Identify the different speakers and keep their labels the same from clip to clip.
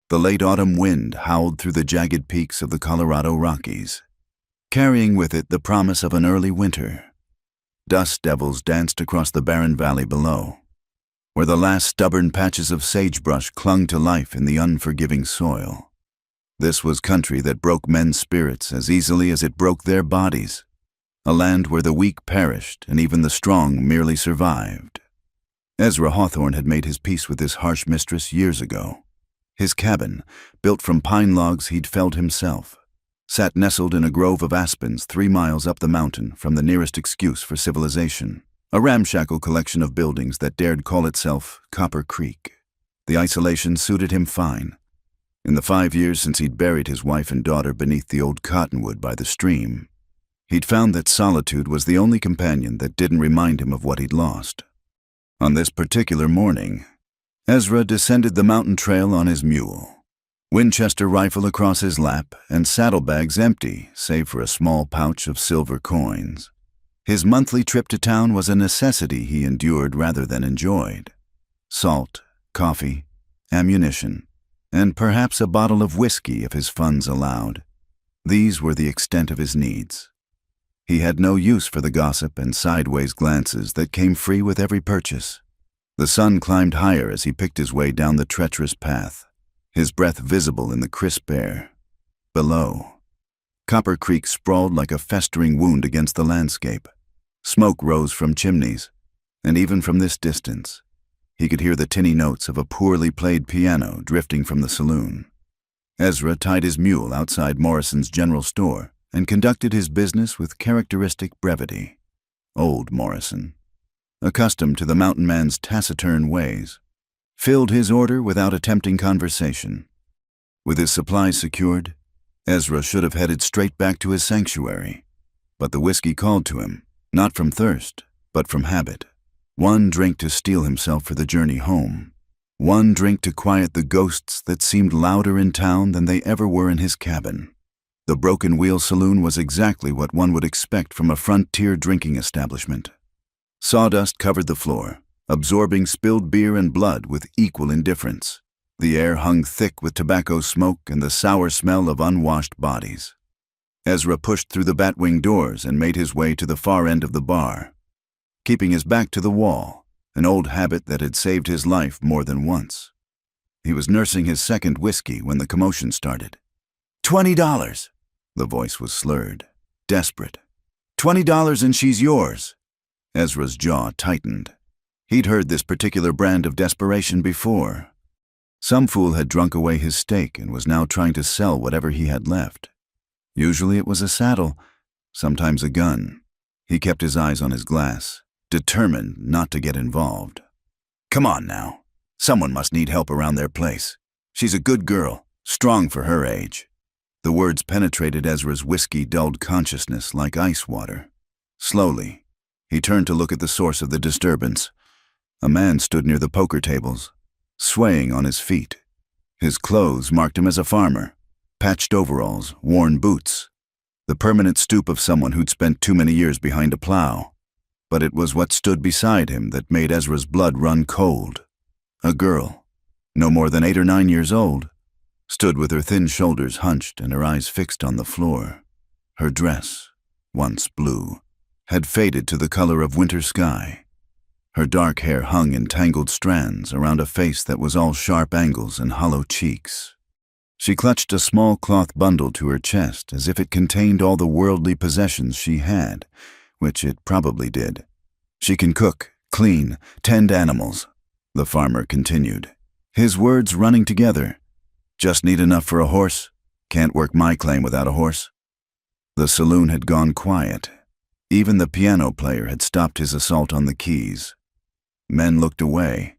Speaker 1: The late autumn wind howled through the jagged peaks of the Colorado Rockies, carrying with it the promise of an early winter. Dust devils danced across the barren valley below, where the last stubborn patches of sagebrush clung to life in the unforgiving soil. This was country that broke men's spirits as easily as it broke their bodies, a land where the weak perished and even the strong merely survived. Ezra Hawthorne had made his peace with his harsh mistress years ago. His cabin, built from pine logs he'd felled himself, sat nestled in a grove of aspens 3 miles up the mountain from the nearest excuse for civilization, a ramshackle collection of buildings that dared call itself Copper Creek. The isolation suited him fine. In the 5 years since he'd buried his wife and daughter beneath the old cottonwood by the stream, he'd found that solitude was the only companion that didn't remind him of what he'd lost. On this particular morning, Ezra descended the mountain trail on his mule, Winchester rifle across his lap and saddlebags empty save for a small pouch of silver coins. His monthly trip to town was a necessity he endured rather than enjoyed. Salt, coffee, ammunition, and perhaps a bottle of whiskey if his funds allowed. These were the extent of his needs. He had no use for the gossip and sideways glances that came free with every purchase. The sun climbed higher as he picked his way down the treacherous path, his breath visible in the crisp air. Below, Copper Creek sprawled like a festering wound against the landscape. Smoke rose from chimneys, and even from this distance, he could hear the tinny notes of a poorly played piano drifting from the saloon. Ezra tied his mule outside Morrison's general store and conducted his business with characteristic brevity. Old Morrison, accustomed to the mountain man's taciturn ways, filled his order without attempting conversation. With his supplies secured, Ezra should have headed straight back to his sanctuary, but the whiskey called to him, not from thirst, but from habit. One drink to steel himself for the journey home. One drink to quiet the ghosts that seemed louder in town than they ever were in his cabin. The Broken Wheel Saloon was exactly what one would expect from a frontier drinking establishment. Sawdust covered the floor, absorbing spilled beer and blood with equal indifference. The air hung thick with tobacco smoke and the sour smell of unwashed bodies. Ezra pushed through the batwing doors and made his way to the far end of the bar, keeping his back to the wall, an old habit that had saved his life more than once. He was nursing his second whiskey when the commotion started. $20! The voice was slurred, desperate. $20 and she's yours. Ezra's jaw tightened. He'd heard this particular brand of desperation before. Some fool had drunk away his stake and was now trying to sell whatever he had left. Usually it was a saddle, sometimes a gun. He kept his eyes on his glass, determined not to get involved. Come on now. Someone must need help around their place. She's a good girl, strong for her age. The words penetrated Ezra's whiskey-dulled consciousness like ice water. Slowly, he turned to look at the source of the disturbance. A man stood near the poker tables, swaying on his feet. His clothes marked him as a farmer, patched overalls, worn boots, the permanent stoop of someone who'd spent too many years behind a plow. But it was what stood beside him that made Ezra's blood run cold. A girl, no more than 8 or 9 years old, stood with her thin shoulders hunched and her eyes fixed on the floor. Her dress, once blue, had faded to the color of winter sky. Her dark hair hung in tangled strands around a face that was all sharp angles and hollow cheeks. She clutched a small cloth bundle to her chest as if it contained all the worldly possessions she had, which it probably did. She can cook, clean, tend animals, the farmer continued, his words running together. Just need enough for a horse. Can't work my claim without a horse. The saloon had gone quiet. Even the piano player had stopped his assault on the keys. Men looked away,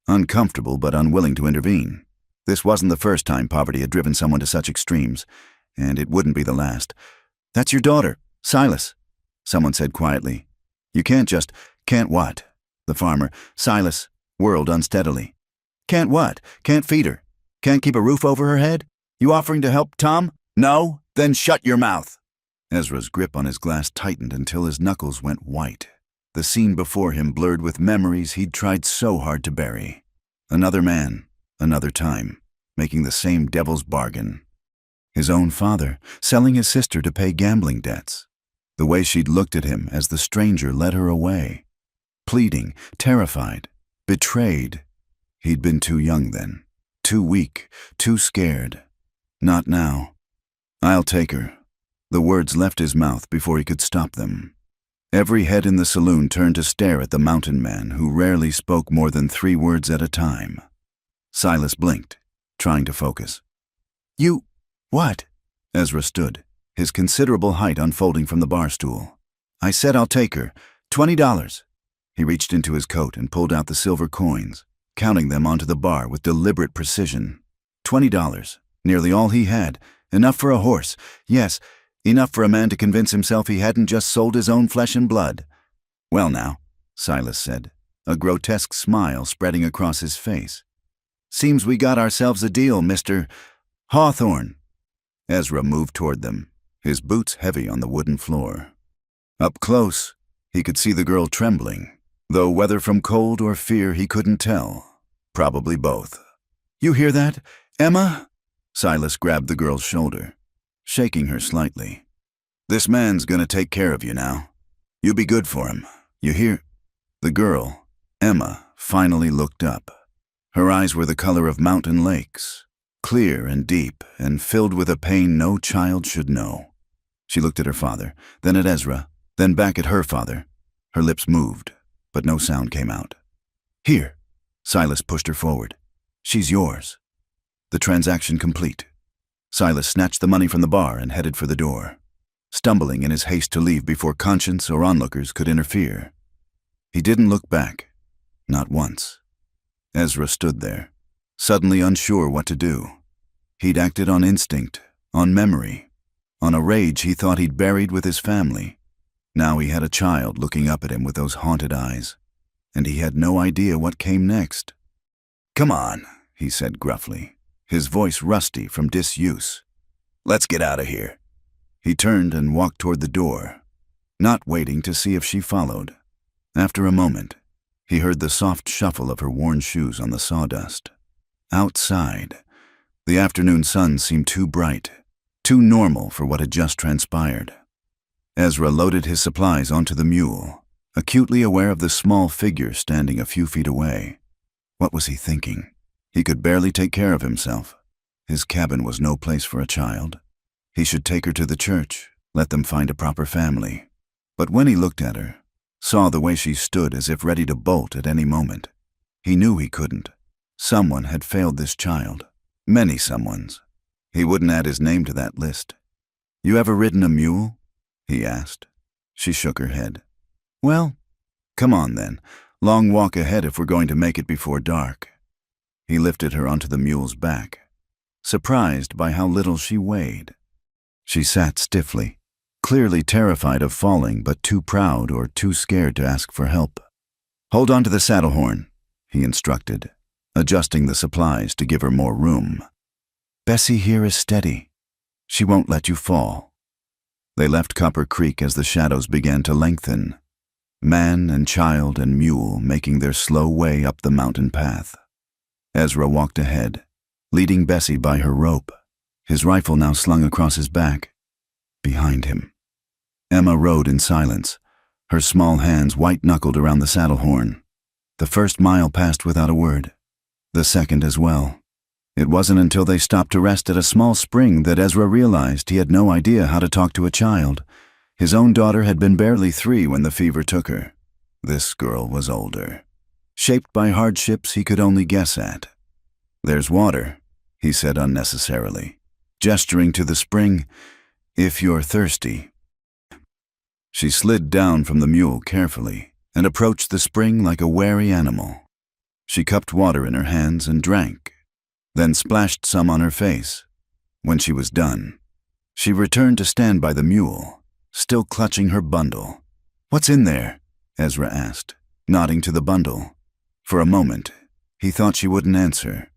Speaker 1: uncomfortable but unwilling to intervene. This wasn't the first time poverty had driven someone to such extremes, and it wouldn't be the last. That's your daughter, Silas, someone said quietly. You can't what? The farmer, Silas, whirled unsteadily. Can't what? Can't feed her? Can't keep a roof over her head? You offering to help Tom? No? Then shut your mouth. Ezra's grip on his glass tightened until his knuckles went white. The scene before him blurred with memories he'd tried so hard to bury. Another man, another time. making the same devil's bargain. His own father, selling his sister to pay gambling debts. The way she'd looked at him as the stranger led her away. Pleading, terrified, betrayed. He'd been too young then, too weak, too scared. Not now. "I'll take her." The words left his mouth before he could stop them. Every head in the saloon turned to stare at the mountain man who rarely spoke more than 3 words at a time. Silas blinked, trying to focus. "You... what?" Ezra stood, his considerable height unfolding from the bar stool. "I said I'll take her. $20. He reached into his coat and pulled out the silver coins, counting them onto the bar with deliberate precision. $20, nearly all he had, enough for a horse. Yes, enough for a man to convince himself he hadn't just sold his own flesh and blood. "Well now," Silas said, a grotesque smile spreading across his face. "Seems we got ourselves a deal, Mr. Hawthorne." Ezra moved toward them, his boots heavy on the wooden floor. Up close, he could see the girl trembling, though whether from cold or fear he couldn't tell. Probably both. "You hear that, Emma?" Silas grabbed the girl's shoulder, shaking her slightly. "This man's gonna take care of you now. You be good for him. You hear?" The girl, Emma, finally looked up. Her eyes were the color of mountain lakes, clear and deep and filled with a pain no child should know. She looked at her father, then at Ezra, then back at her father. Her lips moved, but no sound came out. "Here." Silas pushed her forward. "She's yours." The transaction complete. Silas snatched the money from the bar and headed for the door, stumbling in his haste to leave before conscience or onlookers could interfere. He didn't look back, not once. Ezra stood there, suddenly unsure what to do. He'd acted on instinct, on memory, on a rage he thought he'd buried with his family. Now he had a child looking up at him with those haunted eyes, and he had no idea what came next. "Come on," he said gruffly, his voice rusty from disuse. "Let's get out of here." He turned and walked toward the door, not waiting to see if she followed. After a moment, he heard the soft shuffle of her worn shoes on the sawdust. Outside, the afternoon sun seemed too bright, too normal for what had just transpired. Ezra loaded his supplies onto the mule, acutely aware of the small figure standing a few feet away. What was he thinking? He could barely take care of himself. His cabin was no place for a child. He should take her to the church, let them find a proper family. But when he looked at her, saw the way she stood as if ready to bolt at any moment, he knew he couldn't. Someone had failed this child. Many someones. He wouldn't add his name to that list. "You ever ridden a mule?" he asked. She shook her head. "Well, come on then. Long walk ahead if we're going to make it before dark." He lifted her onto the mule's back, surprised by how little she weighed. She sat stiffly, clearly terrified of falling but too proud or too scared to ask for help. "Hold on to the saddle horn," he instructed, adjusting the supplies to give her more room. "Bessie here is steady. She won't let you fall." They left Copper Creek as the shadows began to lengthen, man and child and mule making their slow way up the mountain path. Ezra walked ahead, leading Bessie by her rope, his rifle now slung across his back. Behind him, Emma rode in silence, her small hands white-knuckled around the saddle horn. The first mile passed without a word, the second as well. It wasn't until they stopped to rest at a small spring that Ezra realized he had no idea how to talk to a child. His own daughter had been barely 3 when the fever took her. This girl was older, shaped by hardships he could only guess at. "There's water," he said unnecessarily, gesturing to the spring, "if you're thirsty." She slid down from the mule carefully and approached the spring like a wary animal. She cupped water in her hands and drank, then splashed some on her face. When she was done, she returned to stand by the mule, still clutching her bundle. "What's in there?" Ezra asked, nodding to the bundle. For a moment, he thought she wouldn't answer.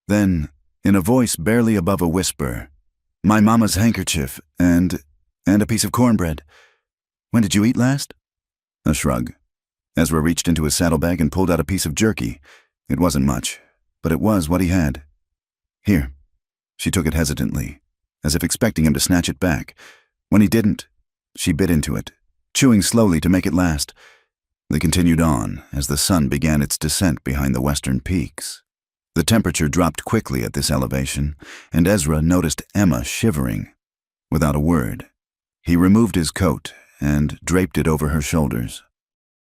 Speaker 1: Then, in a voice barely above a whisper, "My mama's handkerchief and a piece of cornbread. When did you eat last?" A shrug. Ezra reached into his saddlebag and pulled out a piece of jerky. It wasn't much, but it was what he had. Here." She took it hesitantly, as if expecting him to snatch it back. When he didn't, she bit into it, chewing slowly to make it last. They continued on as the sun began its descent behind the western peaks. The temperature dropped quickly at this elevation, and Ezra noticed Emma shivering. Without a word, he removed his coat and draped it over her shoulders.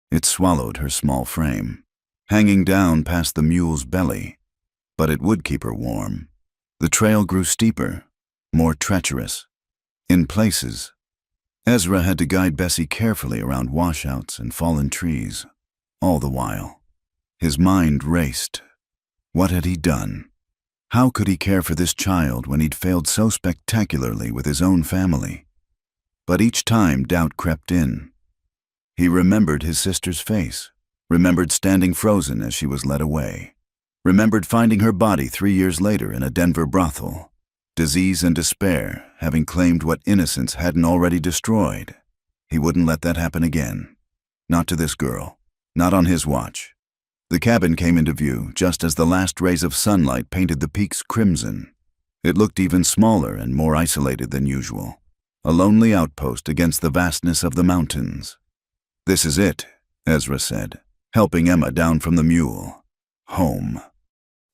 Speaker 1: It swallowed her small frame, hanging down past the mule's belly, but it would keep her warm. The trail grew steeper, more treacherous. In places, Ezra had to guide Bessie carefully around washouts and fallen trees. All the while, his mind raced. What had he done? How could he care for this child when he'd failed so spectacularly with his own family? But each time doubt crept in. He remembered his sister's face, remembered standing frozen as she was led away, remembered finding her body 3 years later in a Denver brothel. Disease and despair having claimed what innocence hadn't already destroyed. He wouldn't let that happen again. Not to this girl. Not on his watch. The cabin came into view just as the last rays of sunlight painted the peaks crimson. It looked even smaller and more isolated than usual. A lonely outpost against the vastness of the mountains. "This is it," Ezra said, helping Emma down from the mule. Home.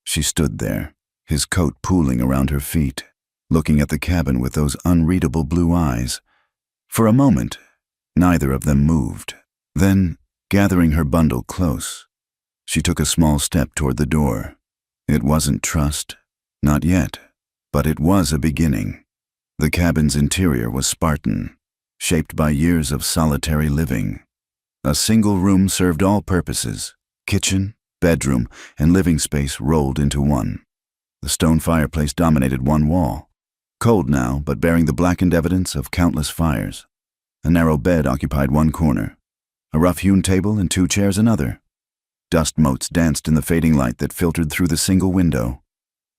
Speaker 1: She stood there, his coat pooling around her feet, looking at the cabin with those unreadable blue eyes. For a moment, neither of them moved. Then, gathering her bundle close, she took a small step toward the door. It wasn't trust, not yet, but it was a beginning. The cabin's interior was Spartan, shaped by years of solitary living. A single room served all purposes: kitchen, bedroom, and living space rolled into one. The stone fireplace dominated one wall, cold now but bearing the blackened evidence of countless fires. A narrow bed occupied one corner, a rough-hewn table and 2 chairs another. Dust motes danced in the fading light that filtered through the single window.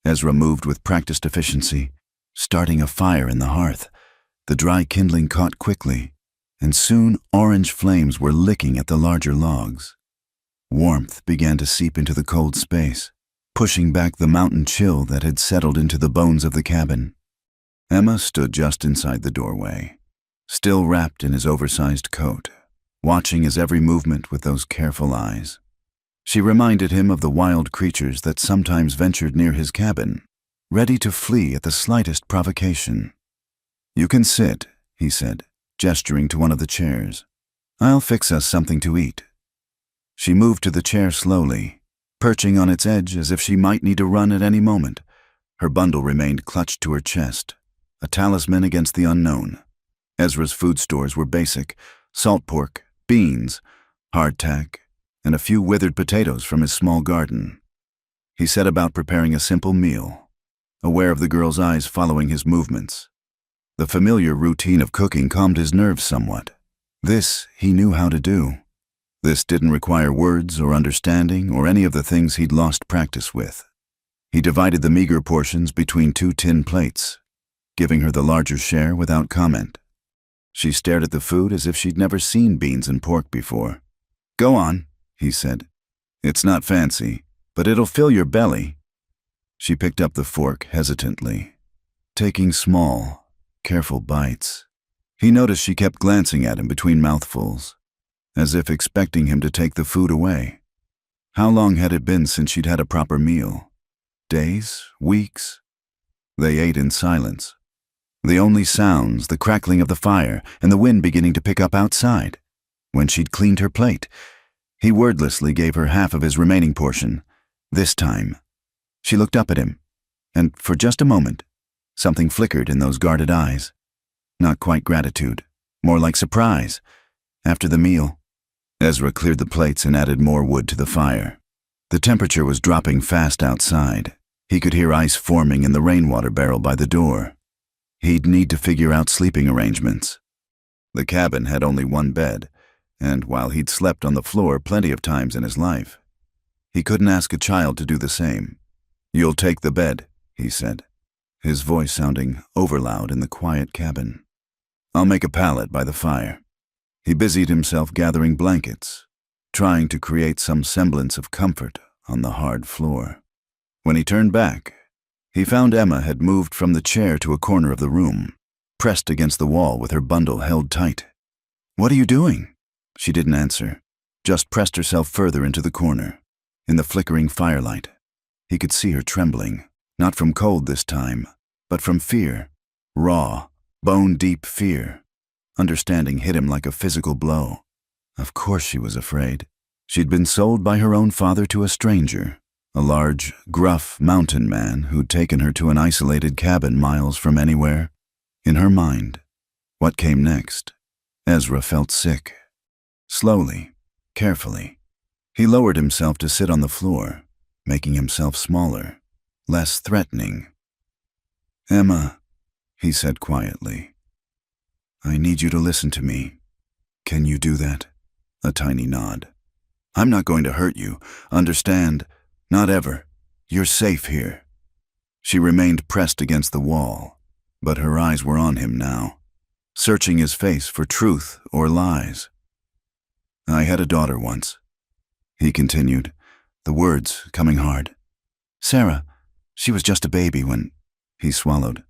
Speaker 1: Ezra moved with practiced efficiency, starting a fire in the hearth. The dry kindling caught quickly, and soon orange flames were licking at the larger logs. Warmth began to seep into the cold space, pushing back the mountain chill that had settled into the bones of the cabin. Emma stood just inside the doorway, still wrapped in his oversized coat, watching his every movement with those careful eyes. She reminded him of the wild creatures that sometimes ventured near his cabin, ready to flee at the slightest provocation. "You can sit," he said, gesturing to one of the chairs. "I'll fix us something to eat." She moved to the chair slowly, perching on its edge as if she might need to run at any moment. Her bundle remained clutched to her chest, a talisman against the unknown. Ezra's food stores were basic: salt pork, beans, hardtack, and a few withered potatoes from his small garden. He set about preparing a simple meal, aware of the girl's eyes following his movements. The familiar routine of cooking calmed his nerves somewhat. This he knew how to do. This didn't require words or understanding or any of the things he'd lost practice with. He divided the meager portions between 2 tin plates, giving her the larger share without comment. She stared at the food as if she'd never seen beans and pork before. "Go on," he said. "It's not fancy, but it'll fill your belly." She picked up the fork hesitantly, taking small, careful bites. He noticed she kept glancing at him between mouthfuls, as if expecting him to take the food away. How long had it been since she'd had a proper meal? Days? Weeks? They ate in silence. The only sounds, the crackling of the fire and the wind beginning to pick up outside. When she'd cleaned her plate, he wordlessly gave her half of his remaining portion. This time, she looked up at him, and for just a moment, something flickered in those guarded eyes. Not quite gratitude, more like surprise. After the meal, Ezra cleared the plates and added more wood to the fire. The temperature was dropping fast outside. He could hear ice forming in the rainwater barrel by the door. He'd need to figure out sleeping arrangements. The cabin had only one bed, and while he'd slept on the floor plenty of times in his life, he couldn't ask a child to do the same. "You'll take the bed," he said, his voice sounding overloud in the quiet cabin. "I'll make a pallet by the fire." He busied himself gathering blankets, trying to create some semblance of comfort on the hard floor. When he turned back, He found Emma had moved from the chair to a corner of the room, pressed against the wall with her bundle held tight. "What are you doing?" She didn't answer, just pressed herself further into the corner. In the flickering firelight, he could see her trembling, not from cold this time, but from fear, raw, bone-deep fear. Understanding hit him like a physical blow. Of course she was afraid. She'd been sold by her own father to a stranger, a large, gruff mountain man who'd taken her to an isolated cabin miles from anywhere. In her mind, what came next? Ezra felt sick. Slowly, carefully, he lowered himself to sit on the floor, making himself smaller, less threatening. "Emma," he said quietly, "I need you to listen to me. Can you do that?" A tiny nod. "I'm not going to hurt you, understand? Not ever. You're safe here." She remained pressed against the wall, but her eyes were on him now, searching his face for truth or lies. "I had a daughter once," he continued, the words coming hard. "Sarah, she was just a baby when—" he swallowed.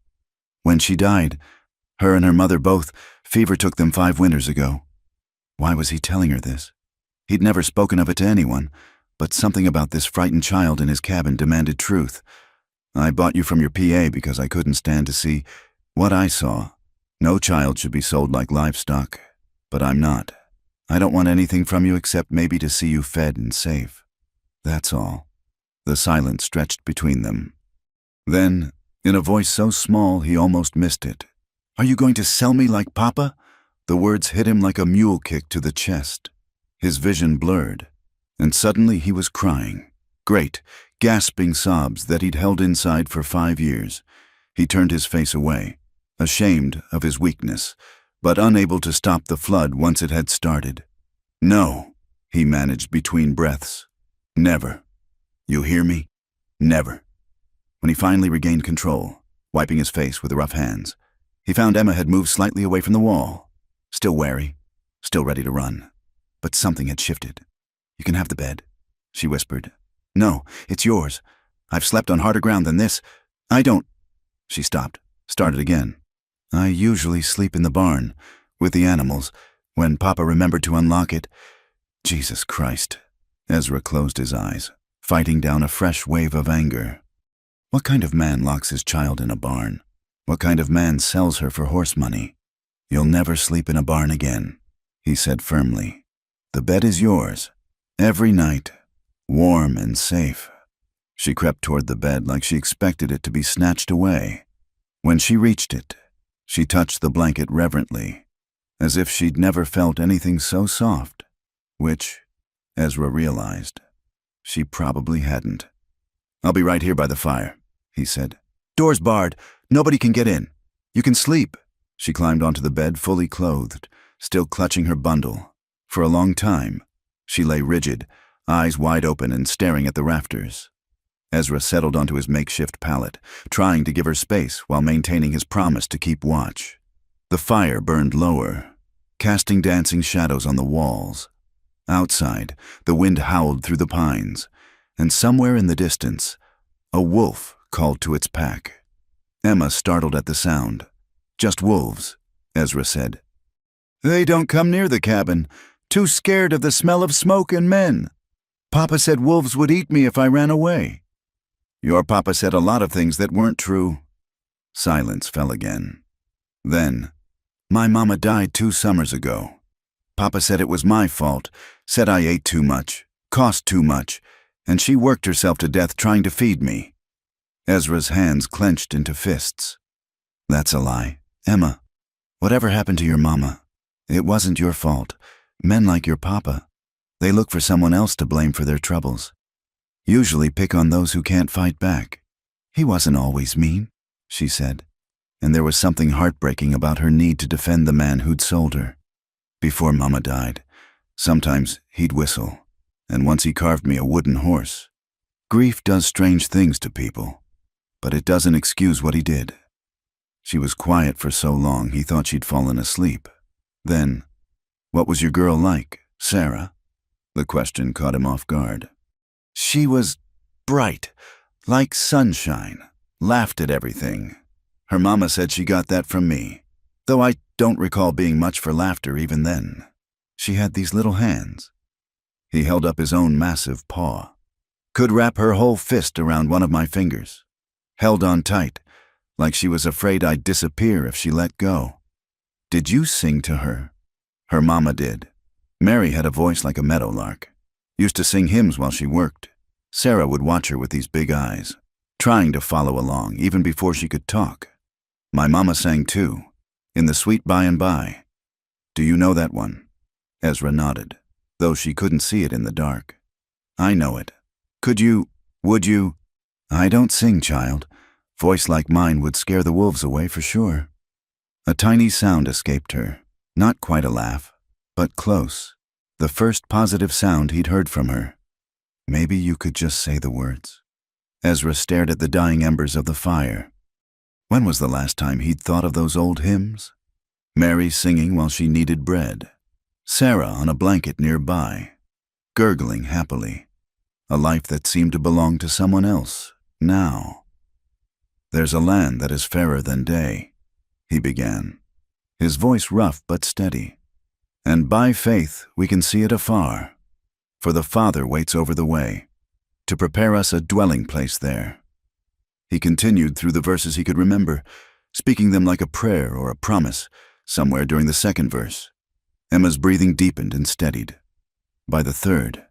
Speaker 1: "When she died, her and her mother both, fever took them 5 winters ago." Why was he telling her this? He'd never spoken of it to anyone, but something about this frightened child in his cabin demanded truth. "I bought you from your PA because I couldn't stand to see what I saw. No child should be sold like livestock, but I'm not. I don't want anything from you except maybe to see you fed and safe. That's all." The silence stretched between them. Then, in a voice so small he almost missed it, "Are you going to sell me like Papa?" The words hit him like a mule kick to the chest. His vision blurred, and suddenly he was crying. Great, gasping sobs that he'd held inside for 5 years. He turned his face away, ashamed of his weakness, but unable to stop the flood once it had started. "No," he managed between breaths. "Never. You hear me? Never." When he finally regained control, wiping his face with rough hands, he found Emma had moved slightly away from the wall, still wary, still ready to run. But something had shifted. "You can have the bed," she whispered. "No, it's yours. I've slept on harder ground than this. I don't—" She stopped, started again. "I usually sleep in the barn, with the animals, when Papa remembered to unlock it." Jesus Christ. Ezra closed his eyes, fighting down a fresh wave of anger. What kind of man locks his child in a barn? What kind of man sells her for horse money? "You'll never sleep in a barn again," he said firmly. "The bed is yours, every night, warm and safe." She crept toward the bed like she expected it to be snatched away. When she reached it, she touched the blanket reverently, as if she'd never felt anything so soft, which, Ezra realized, she probably hadn't. "I'll be right here by the fire," he said. "Door's barred. Nobody can get in. You can sleep." She climbed onto the bed fully clothed, still clutching her bundle. For a long time, she lay rigid, eyes wide open and staring at the rafters. Ezra settled onto his makeshift pallet, trying to give her space while maintaining his promise to keep watch. The fire burned lower, casting dancing shadows on the walls. Outside, the wind howled through the pines, and somewhere in the distance, a wolf called to its pack. Emma startled at the sound. "Just wolves," Ezra said. "They don't come near the cabin. Too scared of the smell of smoke and men. Papa said wolves would eat me if I ran away." "Your papa said a lot of things that weren't true." Silence fell again. Then, "My mama died 2 summers ago. Papa said it was my fault, said I ate too much, cost too much, and she worked herself to death trying to feed me." Ezra's hands clenched into fists. "That's a lie. Emma, whatever happened to your mama, it wasn't your fault. Men like your papa, they look for someone else to blame for their troubles. Usually pick on those who can't fight back. He wasn't always mean," she said, and there was something heartbreaking about her need to defend the man who'd sold her. "Before Mama died, sometimes he'd whistle, and once he carved me a wooden horse. Grief does strange things to people, but it doesn't excuse what he did." She was quiet for so long he thought she'd fallen asleep. Then, "What was your girl like, Sarah?" The question caught him off guard. "She was bright, like sunshine, laughed at everything. Her mama said she got that from me, though I don't recall being much for laughter even then. She had these little hands. He held up his own massive paw. Could wrap her whole fist around one of my fingers. Held on tight, like she was afraid I'd disappear if she let go. Did you sing to her? Her mama did. Mary had a voice like a meadowlark. Used to sing hymns while she worked. Sarah would watch her with these big eyes, trying to follow along even before she could talk. My mama sang too, in the sweet by and by. Do you know that one? Ezra nodded, though she couldn't see it in the dark. I know it. Would you? I don't sing, child. Voice like mine would scare the wolves away for sure. A tiny sound escaped her, not quite a laugh, but close. The first positive sound he'd heard from her. Maybe you could just say the words. Ezra stared at the dying embers of the fire. When was the last time he'd thought of those old hymns? Mary singing while she kneaded bread. Sarah on a blanket nearby, gurgling happily. A life that seemed to belong to someone else, now. There's a land that is fairer than day, he began, his voice rough but steady. And by faith we can see it afar, for the Father waits over the way, to prepare us a dwelling place there. He continued through the verses he could remember, speaking them like a prayer or a promise, somewhere during the second verse. Emma's breathing deepened and steadied. By the third,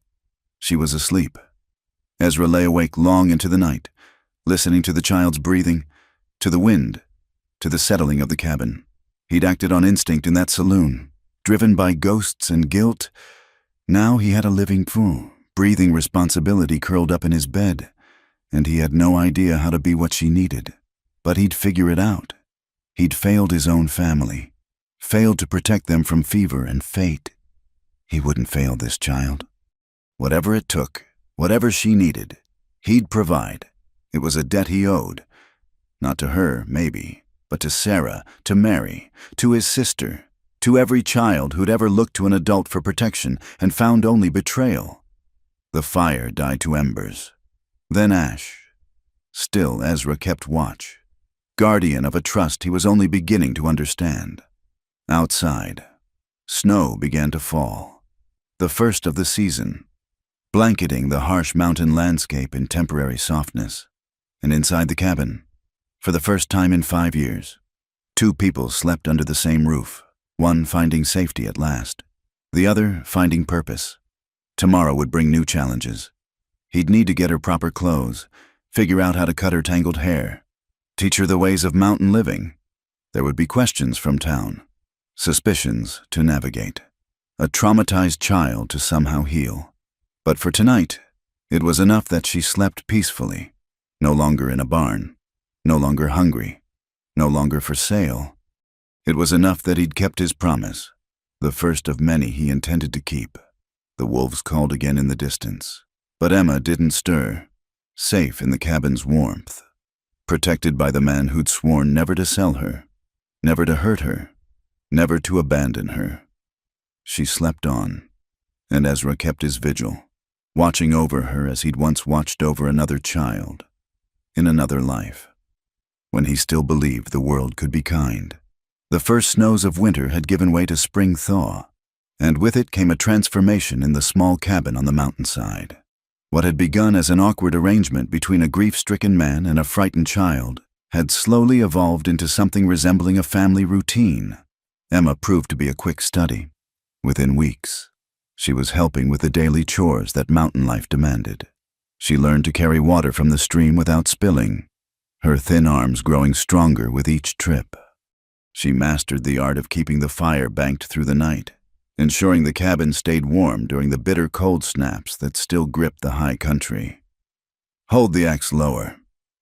Speaker 1: she was asleep. Ezra lay awake long into the night, listening to the child's breathing, to the wind, to the settling of the cabin. He'd acted on instinct in that saloon, driven by ghosts and guilt. Now he had a living fool, breathing responsibility curled up in his bed, and he had no idea how to be what she needed. But he'd figure it out. He'd failed his own family, failed to protect them from fever and fate. He wouldn't fail this child. Whatever it took, whatever she needed, he'd provide. It was a debt he owed. Not to her, maybe, but to Sarah, to Mary, to his sister, to every child who'd ever looked to an adult for protection and found only betrayal. The fire died to embers, then ash. Still, Ezra kept watch, guardian of a trust he was only beginning to understand. Outside, snow began to fall, the first of the season, blanketing the harsh mountain landscape in temporary softness. And inside the cabin, for the first time in 5 years, 2 people slept under the same roof, one finding safety at last, the other finding purpose. Tomorrow would bring new challenges. He'd need to get her proper clothes, figure out how to cut her tangled hair, teach her the ways of mountain living. There would be questions from town, suspicions to navigate, a traumatized child to somehow heal. But for tonight, it was enough that she slept peacefully, no longer in a barn, no longer hungry, no longer for sale. It was enough that he'd kept his promise, the first of many he intended to keep. The wolves called again in the distance, but Emma didn't stir, safe in the cabin's warmth, protected by the man who'd sworn never to sell her, never to hurt her, never to abandon her. She slept on, and Ezra kept his vigil, watching over her as he'd once watched over another child, in another life, when he still believed the world could be kind. The first snows of winter had given way to spring thaw, and with it came a transformation in the small cabin on the mountainside. What had begun as an awkward arrangement between a grief-stricken man and a frightened child had slowly evolved into something resembling a family routine. Emma proved to be a quick study. Within weeks, she was helping with the daily chores that mountain life demanded. She learned to carry water from the stream without spilling, her thin arms growing stronger with each trip. She mastered the art of keeping the fire banked through the night, ensuring the cabin stayed warm during the bitter cold snaps that still gripped the high country. "Hold the axe lower,"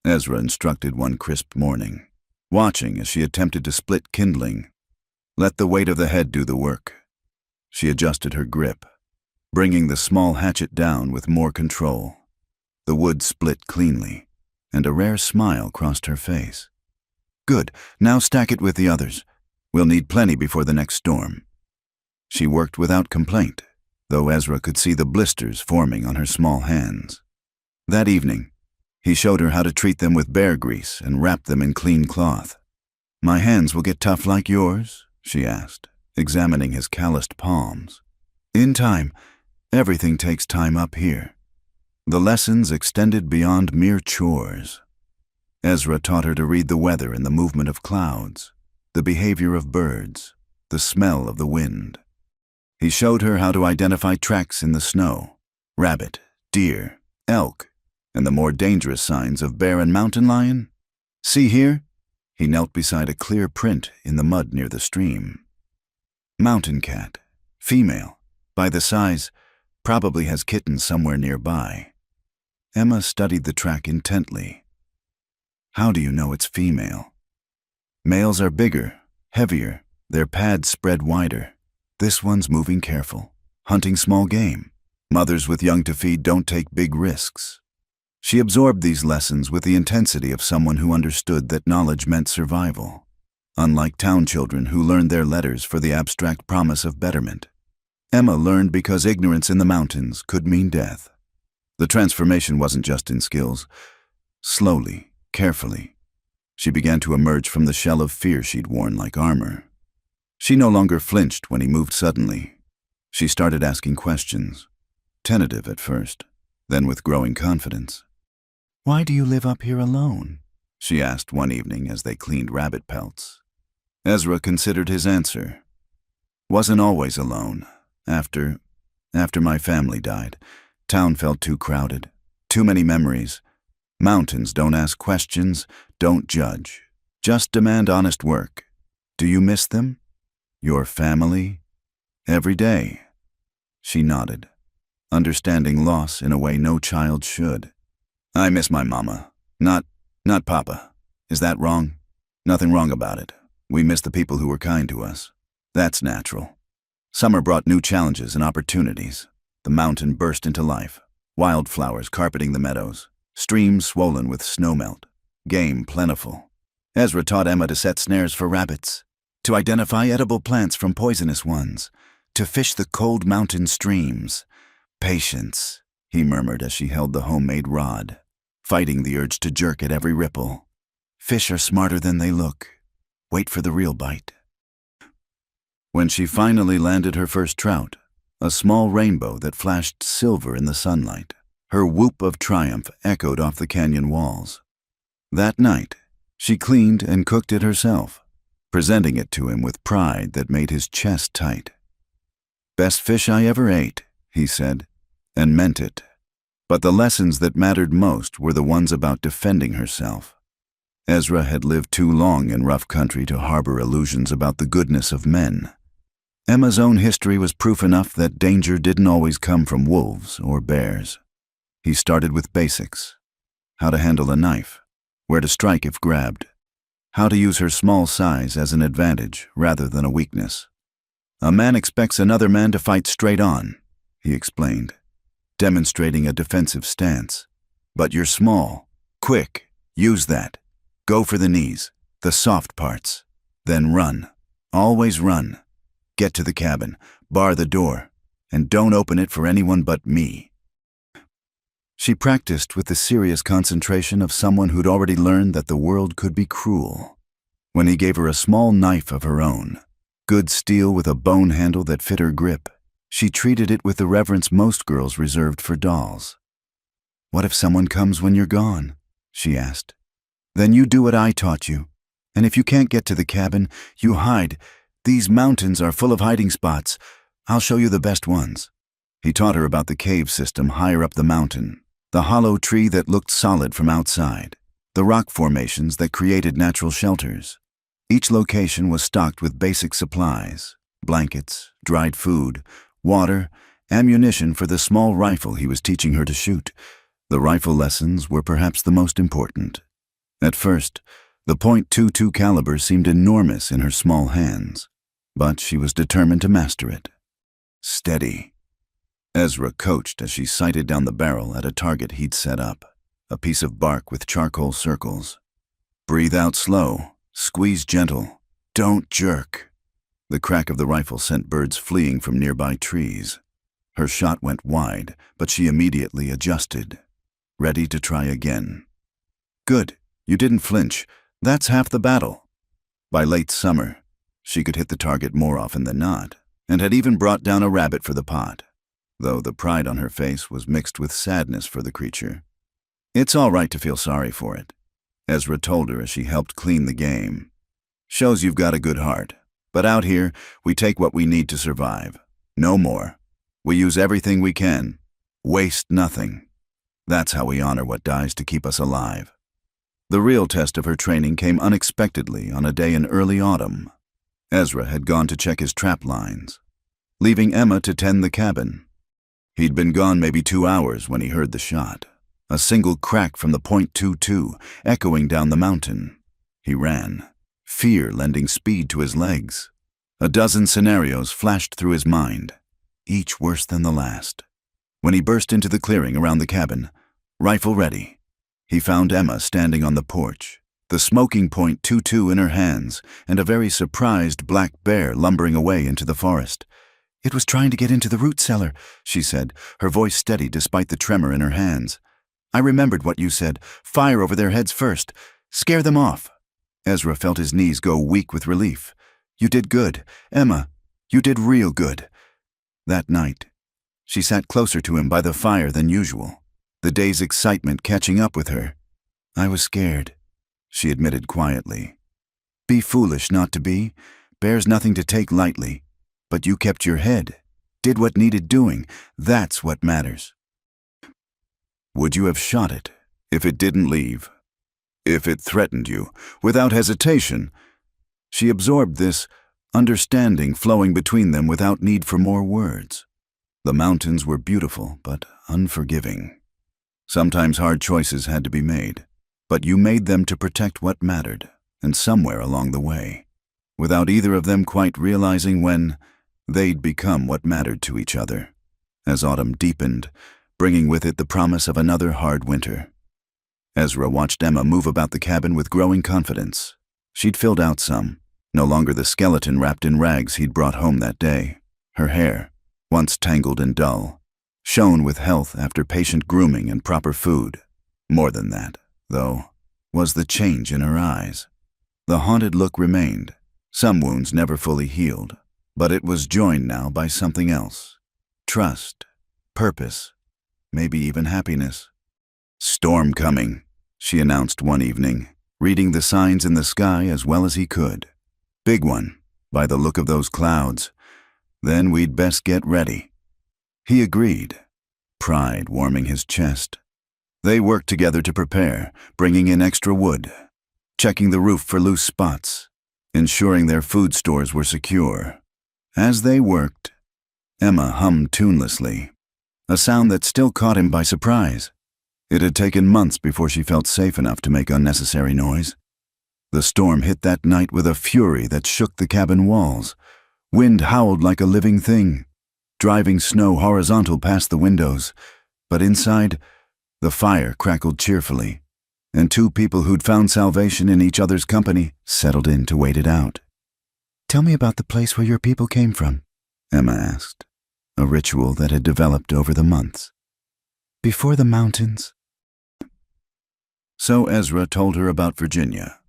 Speaker 1: Ezra instructed one crisp morning, watching as she attempted to split kindling. "Let the weight of the head do the work." She adjusted her grip, bringing the small hatchet down with more control. The wood split cleanly, and a rare smile crossed her face. "Good, now stack it with the others. We'll need plenty before the next storm." She worked without complaint, though Ezra could see the blisters forming on her small hands. That evening, He showed her how to treat them with bear grease and wrap them in clean cloth. "My hands will get tough like yours?" she asked, examining his calloused palms. "In time. Everything takes time up here." The lessons extended beyond mere chores. Ezra taught her to read the weather and the movement of clouds, the behavior of birds, the smell of the wind. He showed her how to identify tracks in the snow, rabbit, deer, elk, and the more dangerous signs of bear and mountain lion. "See here?" He knelt beside a clear print in the mud near the stream. "Mountain cat, female, by the size, probably has kittens somewhere nearby." Emma studied the track intently. "How do you know it's female?" "Males are bigger, heavier, their pads spread wider. This one's moving careful, hunting small game. Mothers with young to feed don't take big risks." She absorbed these lessons with the intensity of someone who understood that knowledge meant survival, unlike town children who learned their letters for the abstract promise of betterment. Emma learned because ignorance in the mountains could mean death. The transformation wasn't just in skills. Slowly, carefully, she began to emerge from the shell of fear she'd worn like armor. She no longer flinched when he moved suddenly. She started asking questions, tentative at first, then with growing confidence. "Why do you live up here alone?" she asked one evening as they cleaned rabbit pelts. Ezra considered his answer. "Wasn't always alone. After my family died, town felt too crowded, too many memories. Mountains don't ask questions, don't judge, just demand honest work. Do you miss them? Your family?" "Every day." She nodded, understanding loss in a way no child should. "I miss my mama, not Papa. Is that wrong?" "Nothing wrong about it. We miss the people who were kind to us. That's natural." Summer brought new challenges and opportunities. The mountain burst into life, wildflowers carpeting the meadows, streams swollen with snowmelt, game plentiful. Ezra taught Emma to set snares for rabbits, to identify edible plants from poisonous ones, to fish the cold mountain streams. "Patience," he murmured as she held the homemade rod, fighting the urge to jerk at every ripple. "Fish are smarter than they look. Wait for the real bite." When she finally landed her first trout, a small rainbow that flashed silver in the sunlight, her whoop of triumph echoed off the canyon walls. That night, she cleaned and cooked it herself, presenting it to him with pride that made his chest tight. "Best fish I ever ate," he said, and meant it. But the lessons that mattered most were the ones about defending herself. Ezra had lived too long in rough country to harbor illusions about the goodness of men. Emma's own history was proof enough that danger didn't always come from wolves or bears. He started with basics: how to handle a knife, where to strike if grabbed, how to use her small size as an advantage rather than a weakness. "A man expects another man to fight straight on," he explained, demonstrating a defensive stance. "But you're small, quick, use that. Go for the knees, the soft parts. Then run. Always run. Get to the cabin, bar the door, and don't open it for anyone but me." She practiced with the serious concentration of someone who'd already learned that the world could be cruel. When he gave her a small knife of her own, good steel with a bone handle that fit her grip, she treated it with the reverence most girls reserved for dolls. "What if someone comes when you're gone?" she asked. "Then you do what I taught you. And if you can't get to the cabin, you hide. These mountains are full of hiding spots. I'll show you the best ones." He taught her about the cave system higher up the mountain, the hollow tree that looked solid from outside, the rock formations that created natural shelters. Each location was stocked with basic supplies: blankets, dried food, water, ammunition for the small rifle he was teaching her to shoot. The rifle lessons were perhaps the most important. At first, the .22 caliber seemed enormous in her small hands, but she was determined to master it. "Steady," Ezra coached as she sighted down the barrel at a target he'd set up, a piece of bark with charcoal circles. "Breathe out slow, squeeze gentle, don't jerk." The crack of the rifle sent birds fleeing from nearby trees. Her shot went wide, but she immediately adjusted, ready to try again. Good. You didn't flinch. That's half the battle. By late summer, she could hit the target more often than not, and had even brought down a rabbit for the pot, though the pride on her face was mixed with sadness for the creature. It's all right to feel sorry for it, Ezra told her as she helped clean the game. Shows you've got a good heart, but out here, we take what we need to survive. No more. We use everything we can. Waste nothing. That's how we honor what dies to keep us alive. The real test of her training came unexpectedly on a day in early autumn. Ezra had gone to check his trap lines, leaving Emma to tend the cabin. He'd been gone maybe 2 hours when he heard the shot, a single crack from the .22 echoing down the mountain. He ran, fear lending speed to his legs. A dozen scenarios flashed through his mind, each worse than the last. When he burst into the clearing around the cabin, rifle ready, he found Emma standing on the porch, the smoking .22 in her hands, and a very surprised black bear lumbering away into the forest. "It was trying to get into the root cellar," she said, her voice steady despite the tremor in her hands. "I remembered what you said. Fire over their heads first. Scare them off." Ezra felt his knees go weak with relief. "You did good, Emma. You did real good." That night, she sat closer to him by the fire than usual, the day's excitement catching up with her. "I was scared," she admitted quietly. "Be foolish not to be. Bear's nothing to take lightly. But you kept your head, did what needed doing. That's what matters." Would you have shot it if it didn't leave? If it threatened you, without hesitation? She absorbed this, understanding flowing between them without need for more words. The mountains were beautiful, but unforgiving. Sometimes hard choices had to be made, but you made them to protect what mattered, and somewhere along the way, without either of them quite realizing when, they'd become what mattered to each other. As autumn deepened, bringing with it the promise of another hard winter, Ezra watched Emma move about the cabin with growing confidence. She'd filled out some, no longer the skeleton wrapped in rags he'd brought home that day. Her hair, once tangled and dull, shone with health after patient grooming and proper food. More than that, though, was the change in her eyes. The haunted look remained, some wounds never fully healed, but it was joined now by something else. Trust, purpose, maybe even happiness. "Storm coming," she announced one evening, reading the signs in the sky as well as he could. "Big one, by the look of those clouds. Then we'd best get ready." He agreed, pride warming his chest. They worked together to prepare, bringing in extra wood, checking the roof for loose spots, ensuring their food stores were secure. As they worked, Emma hummed tunelessly, a sound that still caught him by surprise. It had taken months before she felt safe enough to make unnecessary noise. The storm hit that night with a fury that shook the cabin walls. Wind howled like a living thing, driving snow horizontal past the windows. But inside, the fire crackled cheerfully, and two people who'd found salvation in each other's company settled in to wait it out. "Tell me about the place where your people came from," Emma asked, a ritual that had developed over the months. "Before the mountains." So Ezra told her about Virginia,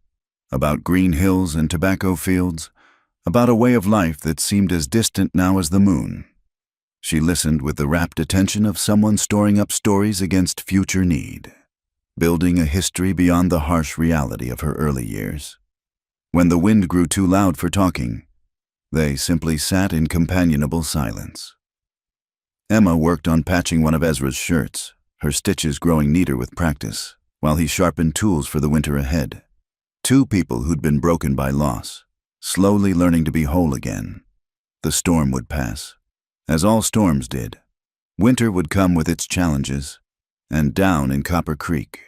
Speaker 1: about green hills and tobacco fields, about a way of life that seemed as distant now as the moon. She listened with the rapt attention of someone storing up stories against future need, building a history beyond the harsh reality of her early years. When the wind grew too loud for talking, they simply sat in companionable silence. Emma worked on patching one of Ezra's shirts, her stitches growing neater with practice, while he sharpened tools for the winter ahead. Two people who'd been broken by loss, slowly learning to be whole again. The storm would pass, as all storms did. Winter would come with its challenges, and down in Copper Creek,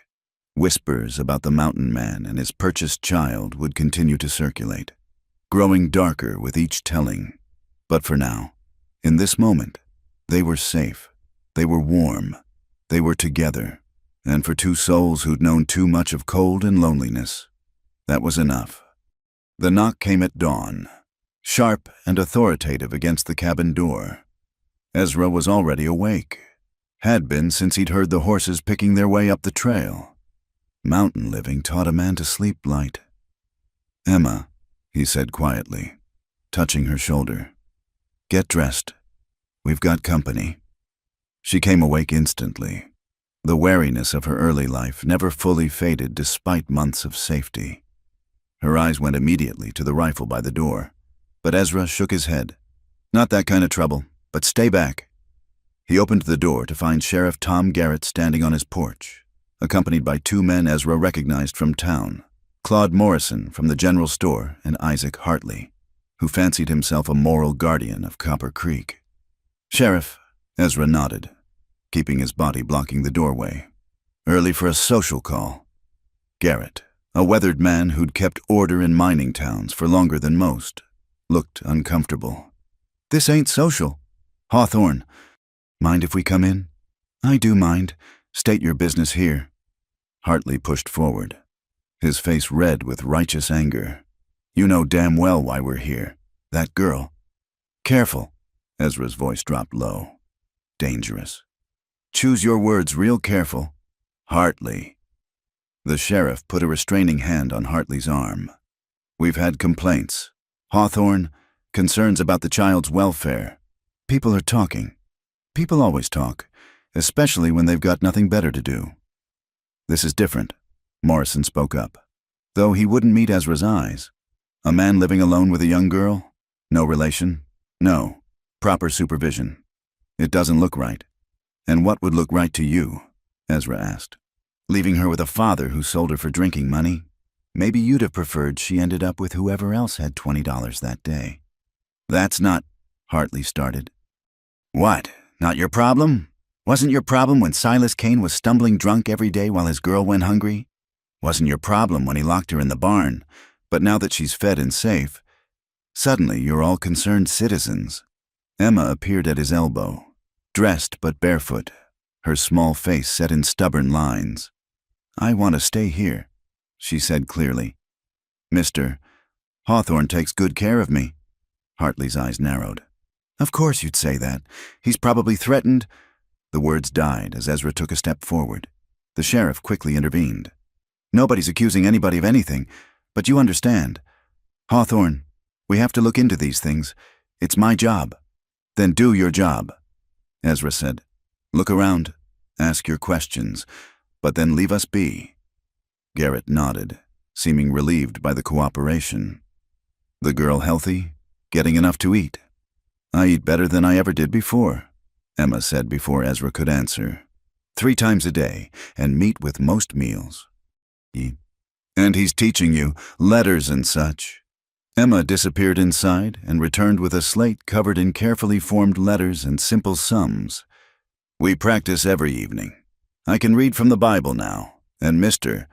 Speaker 1: whispers about the mountain man and his purchased child would continue to circulate, growing darker with each telling. But for now, in this moment, they were safe, they were warm, they were together, and for two souls who'd known too much of cold and loneliness, that was enough. The knock came at dawn, sharp and authoritative against the cabin door. Ezra was already awake, had been since he'd heard the horses picking their way up the trail. Mountain living taught a man to sleep light. "Emma," he said quietly, touching her shoulder. "Get dressed. We've got company." She came awake instantly. The wariness of her early life never fully faded despite months of safety. Her eyes went immediately to the rifle by the door, but Ezra shook his head. "Not that kind of trouble, but stay back." He opened the door to find Sheriff Tom Garrett standing on his porch, accompanied by two men Ezra recognized from town, Claude Morrison from the general store and Isaac Hartley, who fancied himself a moral guardian of Copper Creek. "Sheriff," Ezra nodded, keeping his body blocking the doorway. "Early for a social call." Garrett, a weathered man who'd kept order in mining towns for longer than most, looked uncomfortable. "This ain't social. Hawthorne, mind if we come in?" "I do mind. State your business here." Hartley pushed forward, his face red with righteous anger. "You know damn well why we're here. That girl." "Careful." Ezra's voice dropped low. "Dangerous. Choose your words real careful." "Hartley." The sheriff put a restraining hand on Hartley's arm. "We've had complaints. Hawthorne, concerns about the child's welfare. People are talking. People always talk, especially when they've got nothing better to do." "This is different," Morrison spoke up, though he wouldn't meet Ezra's eyes. "A man living alone with a young girl? No relation? No. Proper supervision. It doesn't look right." "And what would look right to you?" Ezra asked. "Leaving her with a father who sold her for drinking money? Maybe you'd have preferred she ended up with whoever else had $20 that day." "That's not," Hartley started. "What, not your problem? Wasn't your problem when Silas Kane was stumbling drunk every day while his girl went hungry? Wasn't your problem when he locked her in the barn? But now that she's fed and safe, suddenly you're all concerned citizens." Emma appeared at his elbow, dressed but barefoot, her small face set in stubborn lines. "I want to stay here," she said clearly. "Mr. Hawthorne takes good care of me." Hartley's eyes narrowed. "Of course you'd say that. He's probably threatened—" The words died as Ezra took a step forward. The sheriff quickly intervened. "Nobody's accusing anybody of anything, but you understand. Hawthorne, we have to look into these things. It's my job." "Then do your job," Ezra said. "Look around, ask your questions, but then leave us be." Garrett nodded, seeming relieved by the cooperation. "The girl healthy? Getting enough to eat?" "I eat better than I ever did before," Emma said before Ezra could answer. 3 times a day, and meat with most meals." "And he's teaching you letters and such." Emma disappeared inside and returned with a slate covered in carefully formed letters and simple sums. "We practice every evening. I can read from the Bible now, and Mr.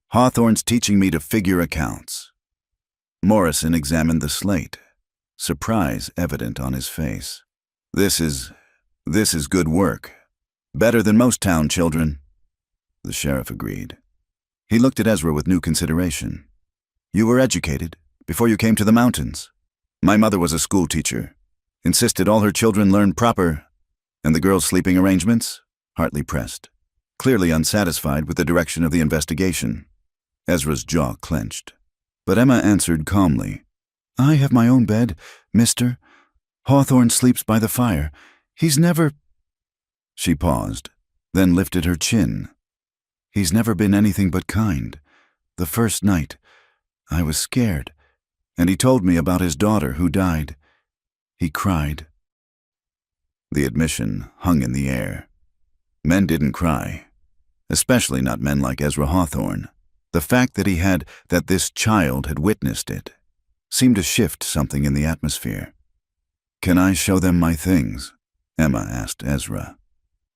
Speaker 1: Hawthorne's teaching me to figure accounts." Morrison examined the slate, surprise evident on his face. This is good work. Better than most town children." The sheriff agreed. He looked at Ezra with new consideration. "You were educated before you came to the mountains." "My mother was a school teacher. Insisted all her children learn proper—" "And the girls' sleeping arrangements?" Hartley pressed, clearly unsatisfied with the direction of the investigation. Ezra's jaw clenched, but Emma answered calmly. "I have my own bed, mister. Hawthorne sleeps by the fire. He's never—" She paused, then lifted her chin. "He's never been anything but kind. The first night, I was scared, and he told me about his daughter who died. He cried." The admission hung in the air. Men didn't cry, especially not men like Ezra Hawthorne. The fact that this child had witnessed it seemed to shift something in the atmosphere. "Can I show them my things?" Emma asked Ezra.